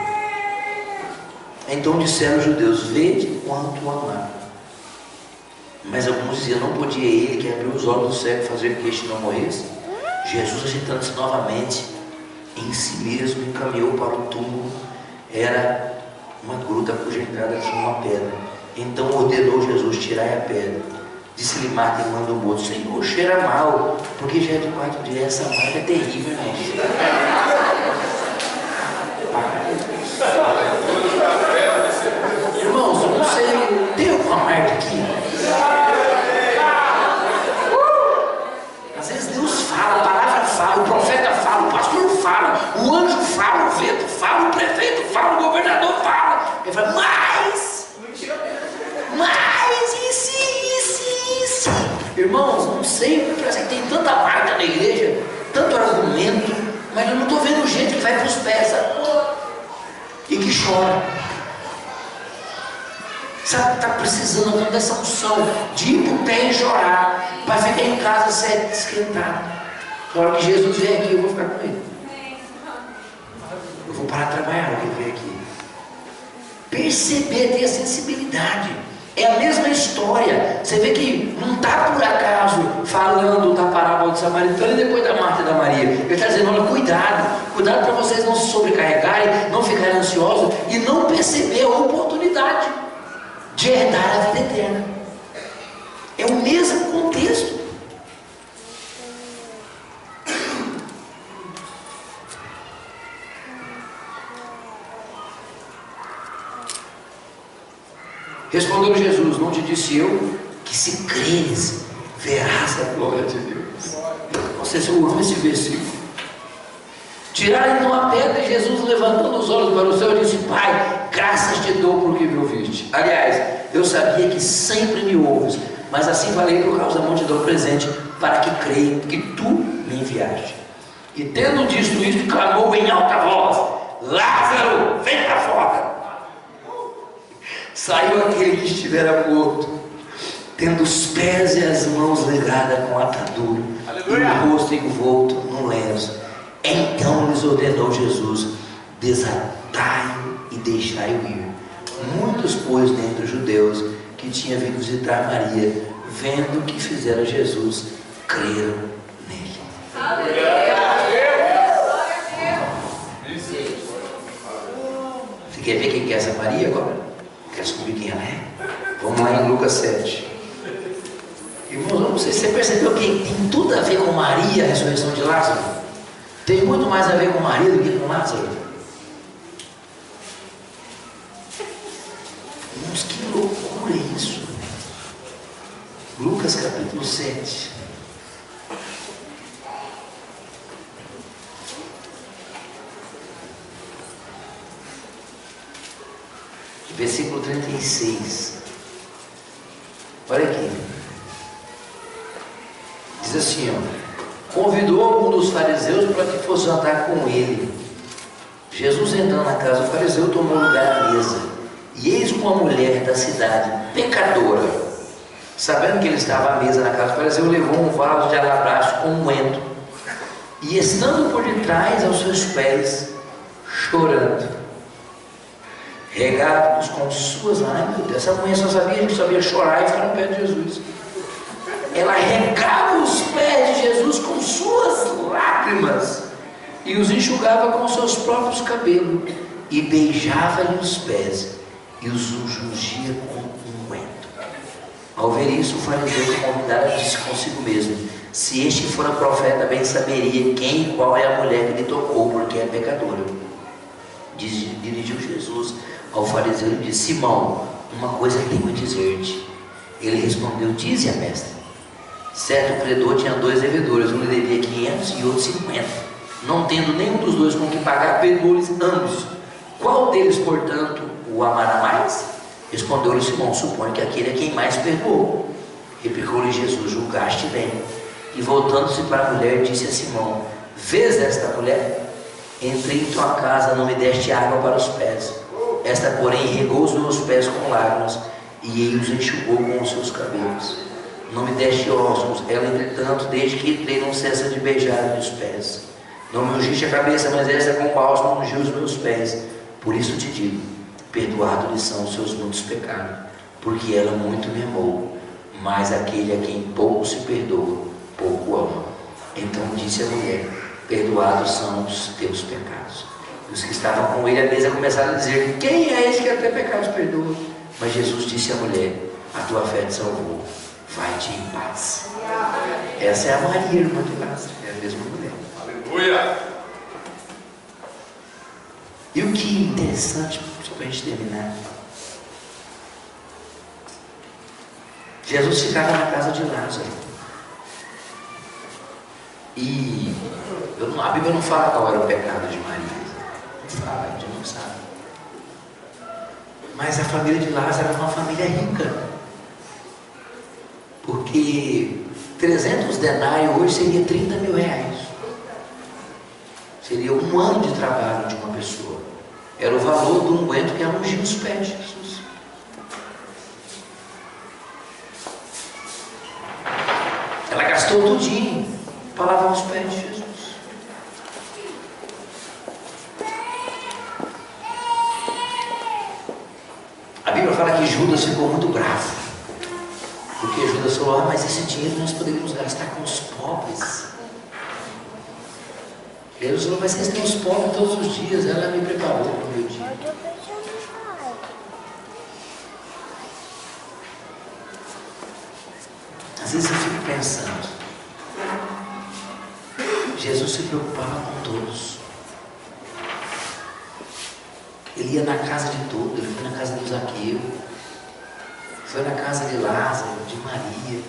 Então disseram os judeus: vede quanto o amava. Mas alguns diziam: não podia ele, que abriu os olhos do cego, fazer que este não morresse? Jesus, agitando-se novamente em si mesmo, encaminhou para o túmulo. Era uma gruta cuja entrada tinha uma pedra. Então ordenou Jesus: tirai a pedra. Disse-lhe Marta, irmã do morto: Senhor, cheira mal, porque já é do quarto dia. Essa marca é terrível, irmão. Irmãos, eu não sei, tem alguma marca aqui? Às vezes Deus fala, a palavra fala, o profeta fala, o pastor fala, o anjo fala, o vento fala, o prefeito fala, o governador fala. Ele fala: mas, e se. Irmãos, não sei, parece que tem tanta marca na igreja, tanto argumento, mas eu não estou vendo o jeito que vai para os pés, sabe? E que chora. Sabe, está precisando dessa unção de ir para o pé e chorar, para ficar em casa se esquentar. Na hora que Jesus vier aqui, eu vou ficar com ele. Eu vou parar de trabalhar na hora que ele vier aqui. Perceber, ter a sensibilidade. É a mesma história. Você vê que não está por acaso falando da parábola do samaritano e depois da Marta e da Maria. Ele está dizendo: olha, cuidado para vocês não se sobrecarregarem, não ficarem ansiosos e não perceber a oportunidade de herdar a vida eterna. É o mesmo contexto. Respondeu Jesus: não te disse eu que se creres, verás a glória de Deus. Não sei se eu amo esse versículo. Tiraram então a pedra e Jesus, levantando os olhos para o céu, disse: Pai, graças te dou por que me ouviste. Aliás, eu sabia que sempre me ouves, mas assim falei por causa da multidão presente, para que creia que tu me enviaste. E tendo dito isto, clamou em alta voz: Lázaro, vem para fora. Saiu aquele que estivera morto, tendo os pés e as mãos ligadas com atadura, e o rosto envolto num lenço. Então lhes ordenou Jesus: desatai-o e deixai-o ir. Muitos, pois, dentre os judeus que tinham vindo visitar Maria, vendo o que fizera Jesus, creram nele. Você quer ver quem que é essa Maria agora? Quer descobrir quem ela é? Vamos lá em Lucas 7. Irmãos, não sei se você percebeu que tem tudo a ver com Maria, a ressurreição de Lázaro. Tem muito mais a ver com Maria do que com Lázaro. Irmãos, que loucura é isso? Lucas capítulo 7. Versículo 36. Olha aqui. Diz assim, ó: convidou algum dos fariseus para que fosse jantar com ele. Jesus, entrando na casa do fariseu, tomou lugar à mesa. E eis uma mulher da cidade, pecadora, sabendo que ele estava à mesa na casa do fariseu, levou um vaso de alabastro com unguento, e estando por detrás aos seus pés, chorando, regados com suas lágrimas. Essa mulher só sabia chorar e ficar no pé de Jesus. Ela regava os pés de Jesus com suas lágrimas e os enxugava com seus próprios cabelos, e beijava-lhe os pés e os ungia com unguento. Ao ver isso, o fariseu que convidara disse consigo mesmo: se este fora profeta, bem saberia quem e qual é a mulher que lhe tocou, porque é pecadora. Dirigiu Jesus ao fariseu e disse: Simão, uma coisa tenho a dizer-te. Ele respondeu: dize a mestre. Certo credor tinha 2 devedores, um lhe devia 500 e outro 50. Não tendo nenhum dos dois com que pagar, perdoou-lhes ambos. Qual deles, portanto, o amará mais? Respondeu-lhe Simão: suponho que aquele é quem mais perdoou. Replicou-lhe Jesus: julgaste bem. E voltando-se para a mulher, disse a Simão: vês esta mulher? Entrei em tua casa, não me deste água para os pés. Esta, porém, regou os meus pés com lágrimas, e ele os enxugou com os seus cabelos. Não me deste ósculos. Ela, entretanto, desde que entrei, não cessa de beijar os pés. Não me ungiste a cabeça, mas esta com bálsamo ungiu os meus pés. Por isso te digo: perdoado-lhe são os seus muitos pecados, porque ela muito me amou. Mas aquele a quem pouco se perdoa, pouco ama. Então disse a mulher: perdoados são os teus pecados. E os que estavam com ele à mesa começaram a dizer: quem é esse que até pecados perdoa? Mas Jesus disse à mulher: a tua fé te salvou, vai-te em paz. Essa é a Maria, irmã de Lázaro, é a mesma mulher. Aleluia! E o que é interessante, só para a gente terminar, Jesus ficava na casa de Lázaro. E a Bíblia não fala qual era o pecado de Maria. Não fala, a gente não sabe. Mas a família de Lázaro era uma família rica. Porque 300 denários hoje seria 30 mil reais. Seria um ano de trabalho de uma pessoa. Era o valor do unguento que era ungir os pés de Jesus. Ela gastou tudinho para lavar os pés de Jesus. A Bíblia fala que Judas ficou muito bravo, porque Judas falou: mas esse dinheiro nós poderíamos gastar com os pobres. Deus falou: mas vocês têm os pobres todos os dias. Ela me preparou para o meu dia. Às vezes eu fico pensando, Jesus se preocupava com todos. Ele ia na casa de todos. Ele foi na casa de Zaqueu, foi na casa de Lázaro, de Maria.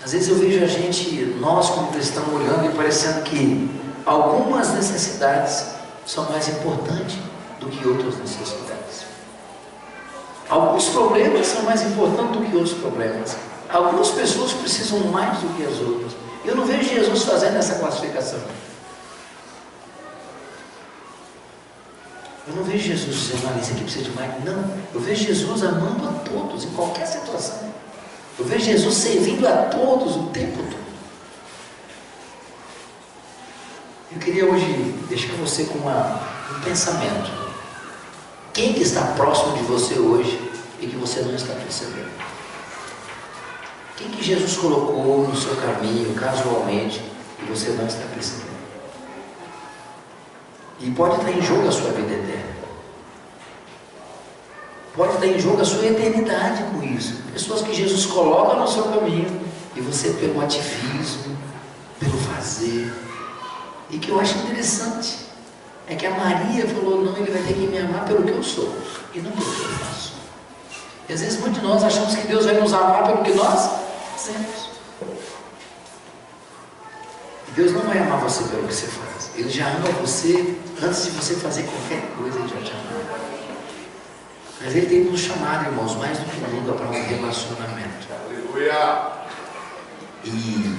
Às vezes eu vejo a gente, nós como cristãos, olhando e parecendo que algumas necessidades são mais importantes do que outras necessidades. Alguns problemas são mais importantes do que outros problemas. Algumas pessoas precisam mais do que as outras. Eu não vejo Jesus fazendo essa classificação. Eu não vejo Jesus dizendo, isso aqui precisa de mais. Não, eu vejo Jesus amando a todos, em qualquer situação. Eu vejo Jesus servindo a todos o tempo todo. Eu queria hoje deixar você com um pensamento. Quem que está próximo de você hoje e que você não está percebendo? Quem que Jesus colocou no seu caminho casualmente e você não está percebendo? E pode estar em jogo a sua vida eterna. Pode estar em jogo a sua eternidade com isso. Pessoas que Jesus coloca no seu caminho e você pelo ativismo, pelo fazer. E que eu acho interessante é que a Maria falou, não, ele vai ter que me amar pelo que eu sou e não pelo que eu faço. E às vezes muitos de nós achamos que Deus vai nos amar pelo que nós fazemos. E Deus não vai amar você pelo que você faz. Ele já ama você antes de você fazer qualquer coisa, Ele já te ama. Mas Ele tem nos chamado, irmãos, mais do que nunca para um relacionamento. Aleluia! E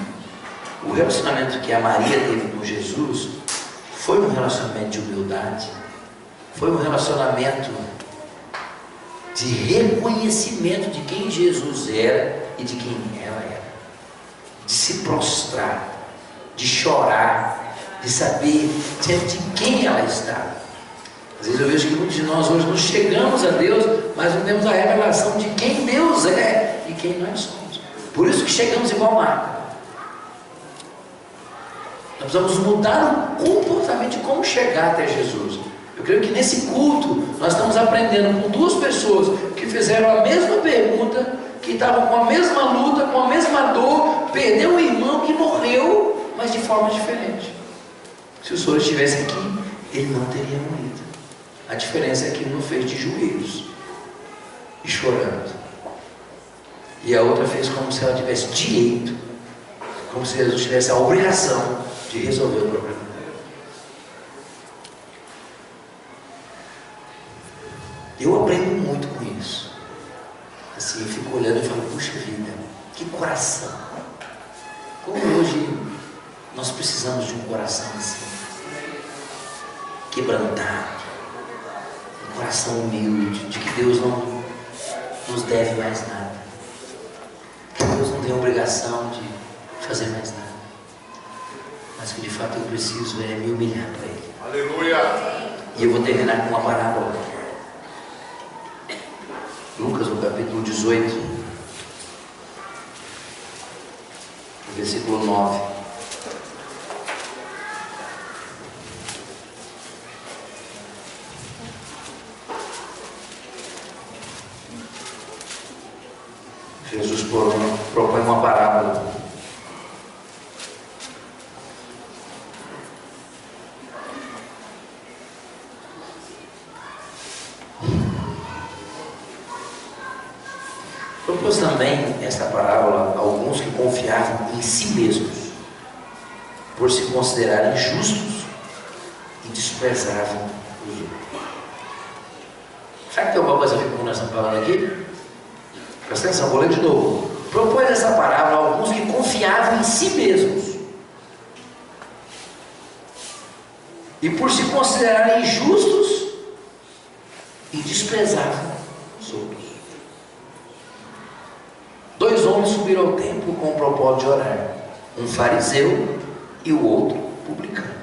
o relacionamento que a Maria teve com Jesus foi um relacionamento de humildade, foi um relacionamento de reconhecimento de quem Jesus era e de quem ela era, de se prostrar, de chorar, de saber diante de quem ela estava. Às vezes eu vejo que muitos de nós hoje não chegamos a Deus, mas não temos a revelação de quem Deus é e quem nós somos. Por isso que chegamos igual Marta. Nós precisamos mudar o comportamento de como chegar até Jesus. Eu creio que nesse culto nós estamos aprendendo com duas pessoas que fizeram a mesma pergunta, que estavam com a mesma luta, com a mesma dor, perdeu um irmão que morreu, mas de forma diferente. Se o Senhor estivesse aqui, ele não teria morrido. A diferença é que um fez de joelhos e chorando, e a outra fez como se ela tivesse direito, como se Jesus tivesse a obrigação de resolver o problema dela. Eu aprendo muito com isso. Assim, eu fico olhando e falo, puxa vida, que coração. Como hoje nós precisamos de um coração assim, quebrantado, um coração humilde, de que Deus não nos deve mais nada, que Deus não tem obrigação de fazer mais nada, mas que de fato eu preciso me humilhar para Ele. Aleluia! E eu vou terminar com uma parábola. Lucas, no capítulo 18, versículo 9. Jesus propõe uma parábola. Propôs também esta parábola a alguns que confiavam em si mesmos, por se considerarem justos e desprezavam os outros. Sabe que tem alguma coisa a ver com o que nós estamos falando aqui? Presta atenção, vou ler de novo. Propôs essa parábola a alguns que confiavam em si mesmos e por se considerarem justos e desprezavam os outros. Dois homens subiram ao templo com o propósito de orar, um fariseu e o outro publicano.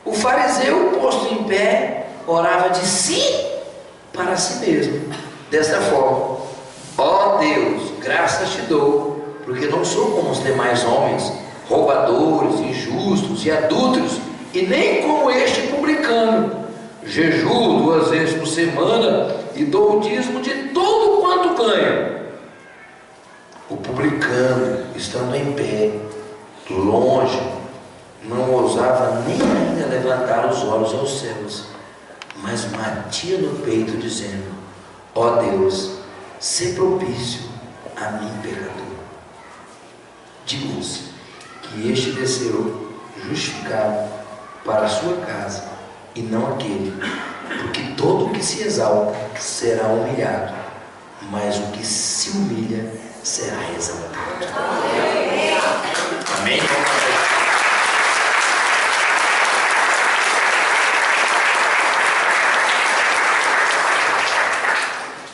O fariseu, posto em pé, orava de si para si mesmo, desta forma: ó Deus, graças te dou, porque não sou como os demais homens, roubadores, injustos e adúlteros, e nem como este publicano. Jejuo 2 vezes por semana e dou o dízimo de todo quanto ganho. O publicano, estando em pé, longe, não ousava nem ainda levantar os olhos aos céus, mas batia no peito, dizendo: ó Deus, sê propício a mim, pecador. Digo-vos que este desceu justificado para a sua casa, e não aquele, porque todo o que que se exalta será humilhado, mas o que se humilha será exaltado. Amém?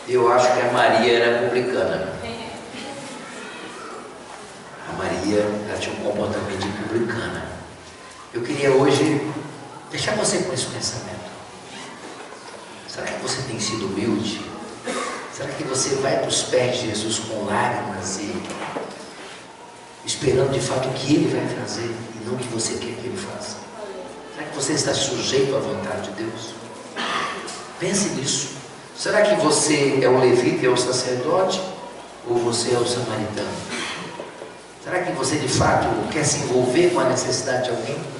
Eu acho que a Maria era publicana. A Maria, ela tinha um comportamento de publicana. Eu queria hoje deixar você com esse pensamento. Será que você tem sido humilde? Será que você vai para os pés de Jesus com lágrimas e esperando de fato o que Ele vai fazer e não o que você quer que Ele faça? Será que você está sujeito à vontade de Deus? Pense nisso. Será que você é o levita e é o sacerdote? Ou você é o samaritano? Será que você de fato quer se envolver com a necessidade de alguém?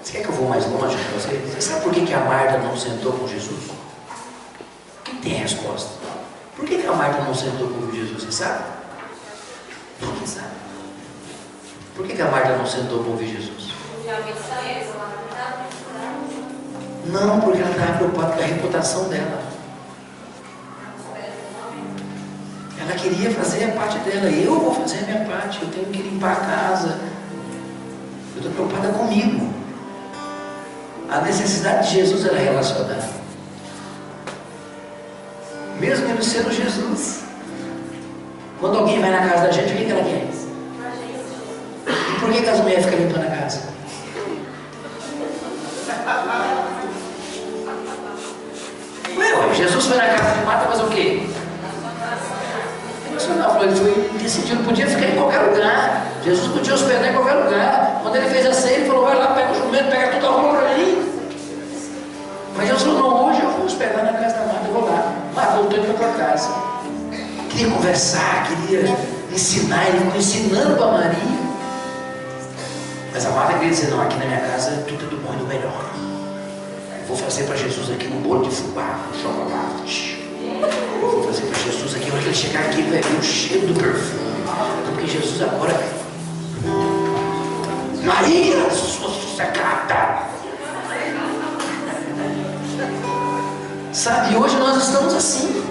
Você quer que eu vou mais longe com você? Você sabe por que a Marta não sentou com Jesus? Quem tem a resposta? Por que a Marta não sentou com Jesus? Você sabe? Por que sabe? Por que a Marta não sentou com Jesus? Não, porque ela estava preocupada com a reputação dela. Ela queria fazer a parte dela. Eu vou fazer a minha parte. Eu tenho que limpar a casa. Eu estou preocupada comigo. A necessidade de Jesus era relacionada. Mesmo ele sendo Jesus. Quando alguém vai na casa da gente, o que ela quer? E por que as mulheres ficam limpando a casa? Ué, Jesus foi na casa de Marta, mas o quê? Ele foi decidido, podia ficar em qualquer lugar. Jesus podia hospedar em qualquer lugar. Quando ele fez a ceia, ele falou: vai lá, pega o jumento, pega tudo, arruma para mim. Mas Jesus falou: não, hoje eu vou hospedar na casa da Marta, eu vou lá. Marta voltou para tua casa. Queria conversar, queria ensinar, ele ficou ensinando para Maria. Mas a Marta queria dizer: não, aqui na minha casa tudo é do bom e do melhor. Eu vou fazer para Jesus aqui um bolo de fubá com chocolate. Eu vou fazer para Jesus aqui, quando ele chegar aqui, ele vai ver o cheiro do perfume. Porque Jesus agora... Maria, sua sossegada. Sabe, hoje nós estamos assim.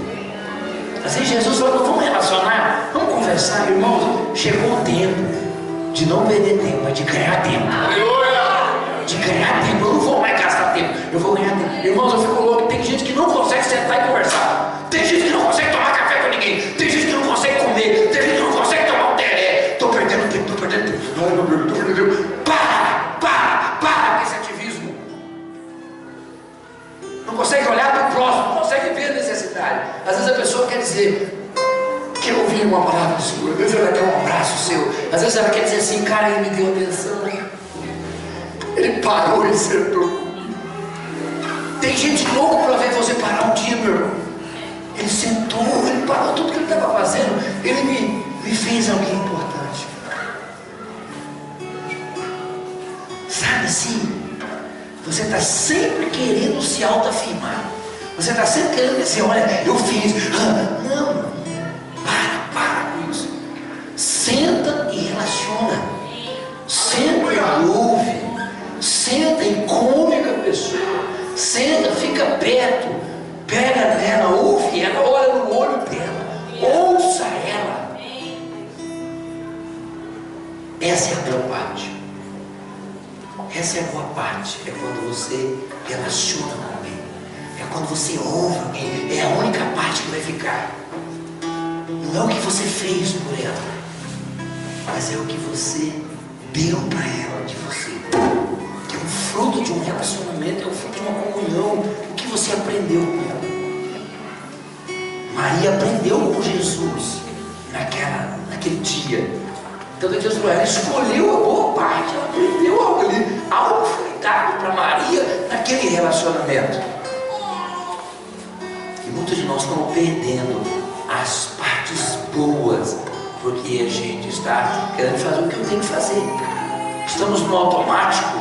Assim, Jesus falou: vamos relacionar, vamos conversar, irmãos. Chegou o tempo de não perder tempo, mas de ganhar tempo. De ganhar tempo. Eu não vou mais gastar tempo, eu vou ganhar tempo. Irmãos, eu fico louco. Tem gente que não consegue sentar e conversar. Tem gente que não consegue tomar café com ninguém. Tem gente que não consegue comer. Tem gente que não consegue tomar um teré. Estou perdendo tempo, estou perdendo tempo. Não, meu Deus, estou perdendo tempo. Para com esse ativismo. Não consegue olhar para o próximo, não consegue ver a necessidade. Às vezes a pessoa quer dizer: quer ouvir uma palavra sua. Às vezes ela quer um abraço seu. Às vezes ela quer dizer assim: cara, ele me deu atenção. Ele parou e sentou comigo. Tem gente louca para ver você parar um dia, meu irmão. Ele sentou, ele parou tudo que ele estava fazendo. Ele me fez alguém importante. Sabe assim? Você está sempre querendo se autoafirmar. Você está sempre querendo dizer: olha, eu fiz. Não, para com isso. Senta e relaciona. Senta e ouve. Senta e come com a pessoa. Senta, fica perto. Pega nela, ouve ela, olha no olho dela. Ouça ela. Essa é a boa parte. Essa é a boa parte. É quando você relaciona com alguém. É quando você ouve alguém. É a única parte que vai ficar. Não é o que você fez por ela, mas é o que você deu para ela de você. Que é um fruto de um relacionamento, é um fruto de uma comunhão. O que você aprendeu com ela? Maria aprendeu com Jesus naquele dia. Então Deus falou: ela escolheu a boa parte, ela aprendeu algo ali. Algo foi dado para Maria naquele relacionamento. E muitos de nós estamos perdendo as partes boas, porque a gente está querendo fazer o que eu tenho que fazer. Estamos no automático,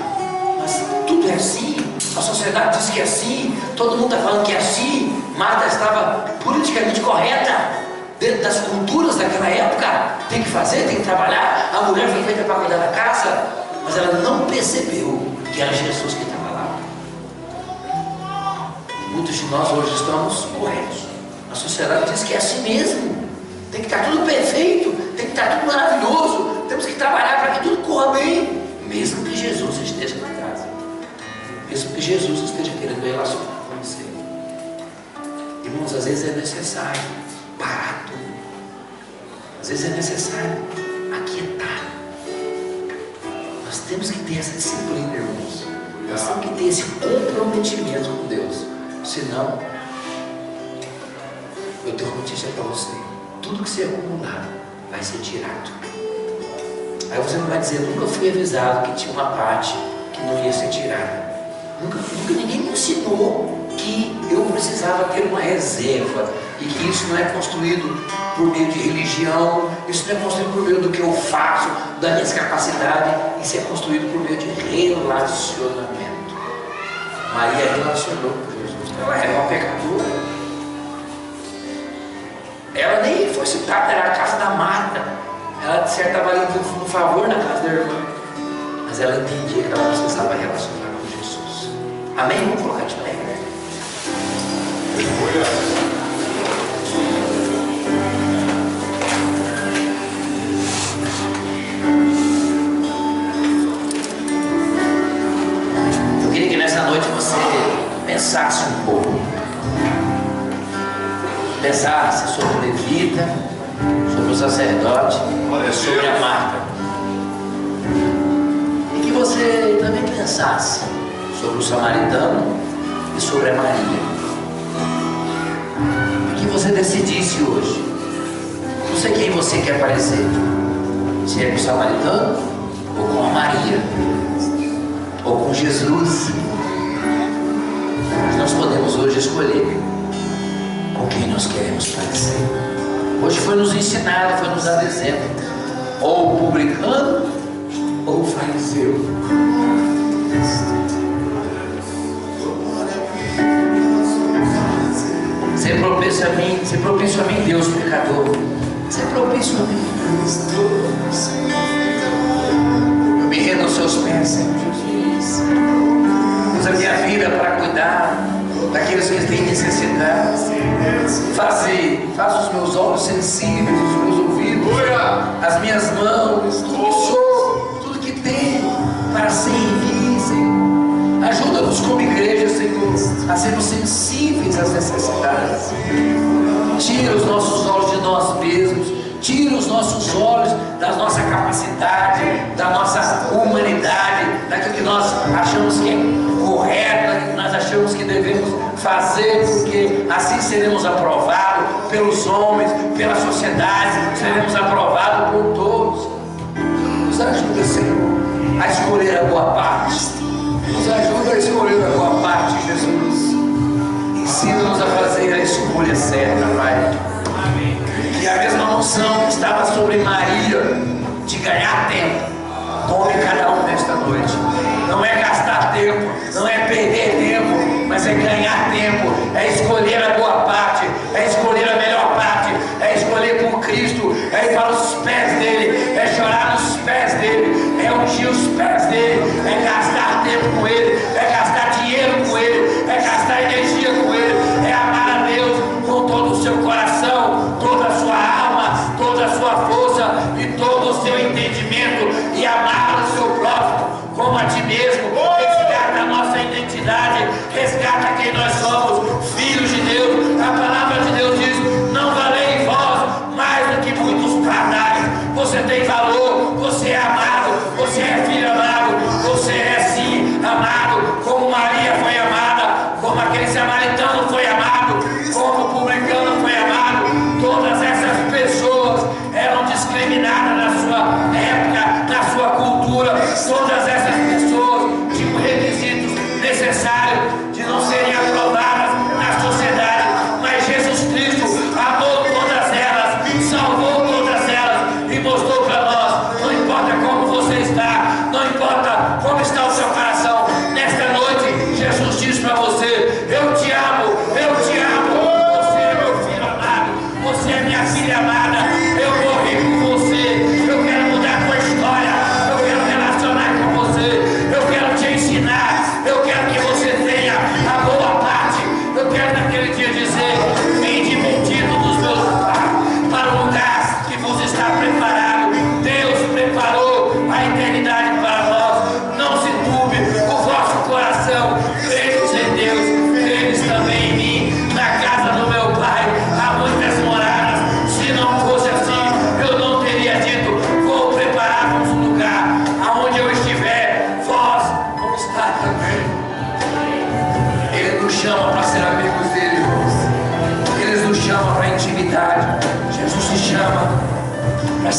mas tudo é assim. A sociedade diz que é assim, todo mundo está falando que é assim. Marta estava politicamente correta dentro das culturas daquela época. Tem que fazer, tem que trabalhar. A mulher foi feita para cuidar da casa, mas ela não percebeu que era Jesus que estava lá. muitos de nós hoje estamos corretos. A sociedade diz que é assim mesmo. Tem que estar tudo perfeito, tem que estar tudo maravilhoso, temos que trabalhar para que tudo corra bem, mesmo que Jesus esteja na casa, mesmo que Jesus esteja querendo relacionar com você. Irmãos, às vezes é necessário parar tudo, às vezes é necessário aquietar. Nós temos que ter essa disciplina, irmãos. Nós temos que ter esse comprometimento com Deus. Senão, eu tenho uma notícia para você: tudo que você acumular vai ser tirado. Aí você não vai dizer: nunca fui avisado que tinha uma parte que não ia ser tirada. Nunca ninguém me ensinou que eu precisava ter uma reserva, e que isso não é construído por meio de religião, isso não é construído por meio do que eu faço, das minhas capacidades, isso é construído por meio de relacionamento. Maria relacionou com Jesus, ela era uma pecadora, ela nem foi citada, era a casa da Marta, ela de certa estava ali no favor na casa da irmã, mas ela entendia que ela precisava relacionar com Jesus. Amém? Vamos colocar de pé. Eu queria que nessa noite você pensasse um pouco, pensasse sobre o levita, sobre o sacerdote, sobre a Marta, e que você também pensasse sobre o samaritano e sobre a Maria, e que você decidisse hoje, não sei quem você quer parecer, se é com o samaritano ou com a Maria ou com Jesus. Mas nós podemos hoje escolher com quem nós queremos parecer. Hoje foi nos ensinado, foi nos dado exemplo, ou o publicano ou o fariseu. Ser propício a mim, Deus pecador. Ser propício a mim. Eu me rendo aos seus pés, Senhor Jesus. Usa a minha vida para cuidar daqueles que têm necessidade. Faz os meus olhos sensíveis, os meus ouvidos, as minhas mãos, tudo que sou, tudo que tenho, para servir, Senhor. Ajuda-nos como igreja, Senhor, a sermos sensíveis às necessidades. Tira os nossos olhos de nós mesmos, tira os nossos olhos da nossa capacidade, da nossa humanidade, daquilo que nós achamos que é correto, daquilo que nós achamos que devemos fazer, porque assim seremos aprovados pelos homens, pela sociedade, seremos aprovados por todos. Nos ajuda, Senhor, a escolher a boa parte. Nos ajuda a escolher a boa parte, Jesus. Ensina-nos a fazer a escolha certa, Pai. Que a mesma unção que estava sobre Maria, de ganhar tempo, tome cada um nesta noite. Não é gastar tempo, não é perder tempo, mas é ganhar tempo, é escolher a boa parte, é escolher a melhor parte, é escolher por Cristo, é ir para os pés dele, é chorar nos pés dele, é ungir os pés dele, é gastar tempo com ele, é gastar dinheiro com ele, é gastar energia com ele, é amar a Deus com todo o seu coração, toda a sua alma, toda a sua força e todo o seu entendimento, e amar o seu próximo como a ti mesmo. Resgata a nossa identidade, resgata quem nós somos, filhos de Deus. A palavra de Deus diz: não valei vós mais do que muitos pardais. Você tem valor, você é amado, você é filho amado, você é sim amado, como Maria foi amada, como aquele samaritano foi amado, como o publicano foi amado. Todas essas pessoas eram discriminadas na sua época, na sua cultura. Todas essas pessoas tinham requisitos necessários de não serem aprovadas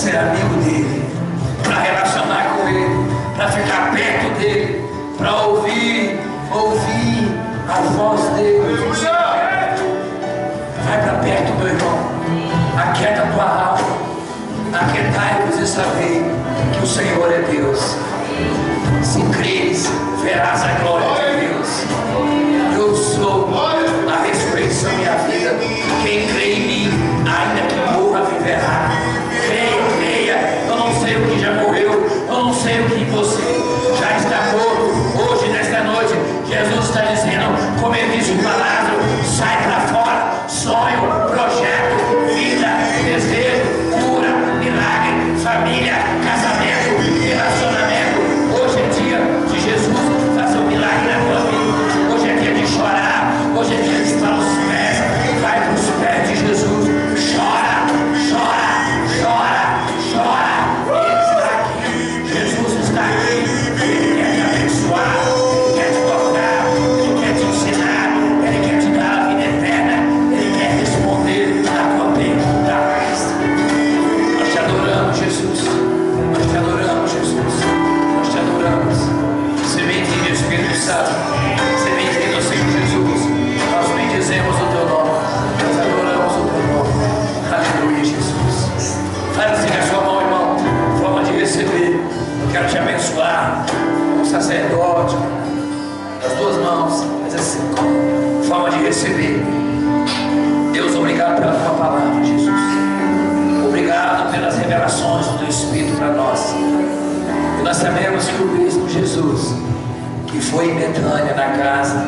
ser amigo dele, para relacionar com ele, para ficar perto dele, para ouvir a voz dele. Vai para perto, meu irmão. Aquieta a tua alma. Aquietai-vos e sabei que o Senhor é Deus. Se creres, verás a glória de Deus. Eu sou a ressurreição e a vida. Quem crê em mim, ainda que morra, viverá. Creia. Eu não sei o que já morreu, eu não sei o que você já está morto. Hoje, nesta noite, Jesus está dizendo, como ele disse para Lázaro, sai para fora. Sonho, projeto, vida, desejo, cura, milagre, família, casamento, relacionamento. Hoje é dia de Jesus fazer um milagre na tua vida. Hoje é dia de chorar. Hoje é dia de estar aos pés. Vai para os pés de Jesus. Chora, chora, chora, chora. Ele está aqui. Jesus está aqui. Ele quer te abençoar. Ele quer te tocar. Ele quer te ensinar. Ele quer te dar a vida eterna. Ele quer responder a tua pergunta. Nós te adoramos, Jesus. Nós te adoramos, Jesus. Nós te adoramos. Semente do Espírito Santo. Semente do Senhor Jesus. Nós bendizemos o teu nome. Nós adoramos o teu nome. Aleluia, Jesus. Faz assim com a sua mão, irmão. Forma de receber. Eu quero te abençoar. Um sacerdote. As duas mãos. Faz assim. Forma de receber. Deus, obrigado pela tua palavra, Jesus. Obrigado pelas revelações do teu Espírito para nós. E nós sabemos que o mesmo Jesus que foi em Betânia, na casa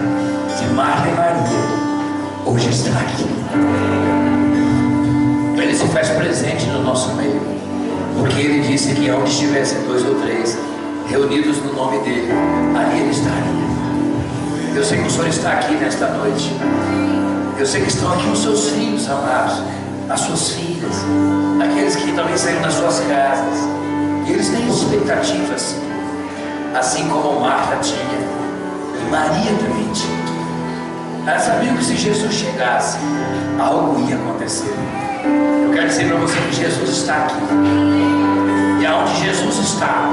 de Marta e Maria, hoje está aqui. Ele se faz presente no nosso meio, porque ele disse que onde estivessem 2 ou 3 reunidos no nome dele, ali ele estaria. Eu sei que o Senhor está aqui nesta noite. Eu sei que estão aqui os seus filhos amados, as suas filhas, aqueles que também saíram das suas casas. E eles têm expectativas, assim como Marta tinha, e Maria também tinha. Elas sabiam que se Jesus chegasse, algo ia acontecer. Eu quero dizer para você que Jesus está aqui. E aonde Jesus está,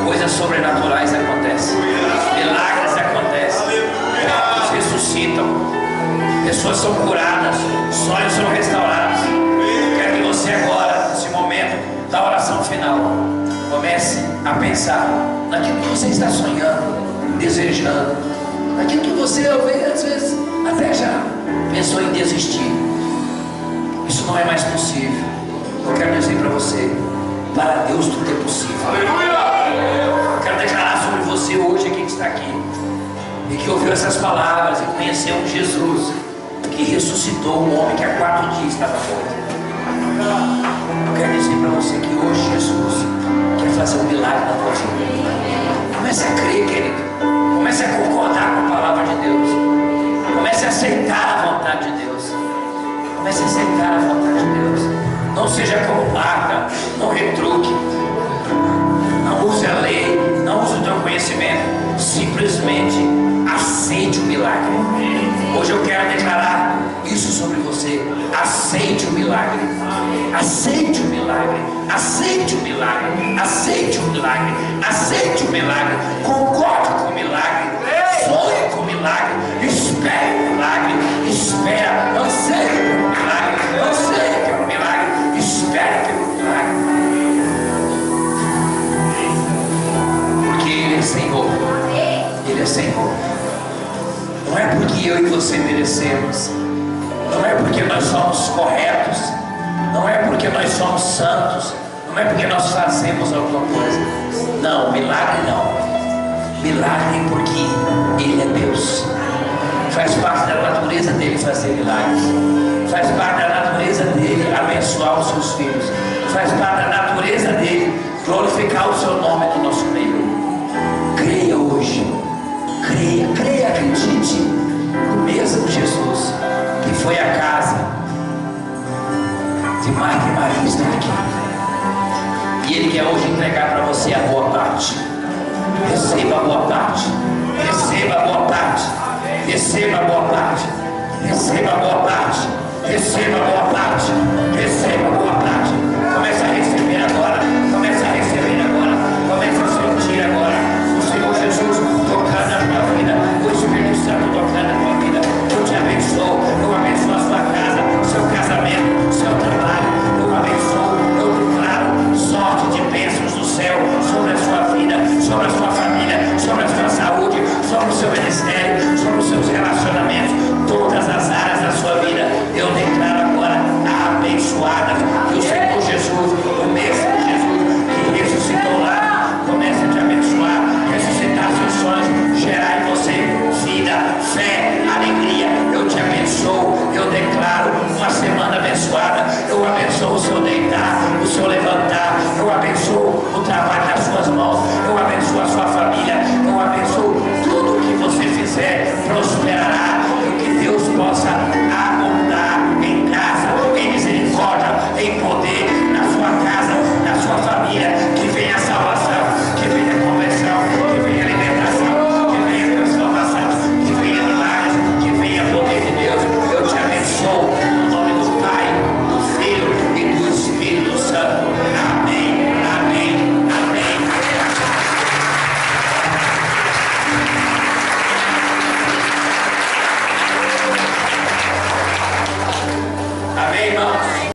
coisas sobrenaturais acontecem, milagres acontecem, mortos ressuscitam, pessoas são curadas, sonhos são restaurados. Eu quero que você agora, nesse momento da oração final, comece a pensar naquilo que você está sonhando, desejando, naquilo que você às vezes até já pensou em desistir. Isso não é mais possível. Eu quero dizer para você, para Deus tudo é possível. Eu quero declarar sobre você hoje, aqui que está aqui, e que ouviu essas palavras e conheceu um Jesus que ressuscitou um homem que há 4 dias estava morto. Eu quero dizer para você que hoje Jesus quer fazer um milagre na tua vida. Comece a crer, querido. Comece a concordar com a palavra de Deus. Comece a aceitar a vontade de Deus. Comece a aceitar a vontade de Deus. Não seja como Marta, não retruque. Não use a lei, não use o teu conhecimento. Simplesmente aceite o milagre. Hoje eu quero declarar isso sobre você. Aceite o milagre. Aceite o milagre. Aceite o milagre. Aceite o milagre. Aceite o milagre. Concorde com o milagre. Sonhe com o milagre. Espere o milagre. Espera. Anseie pelo milagre. Anseie pelo milagre. Espere pelo milagre. Porque Ele é Senhor. Ele é Senhor. Não é porque eu e você merecemos. Não é porque nós somos corretos. Não é porque nós somos santos. Não é porque nós fazemos alguma coisa. Não, milagre não. Milagre porque Ele é Deus. Faz parte da natureza dele fazer milagres. Faz parte da natureza dele abençoar os seus filhos. Faz parte da natureza dele glorificar o seu nome no nosso meio. Creia hoje. Creia, acredite. O mesmo Jesus que foi à casa de Marta e Maria está aqui. E Ele quer hoje entregar para você a boa parte. Receba a boa parte. Receba a boa parte. Receba a boa parte. Receba a boa parte. Receba a boa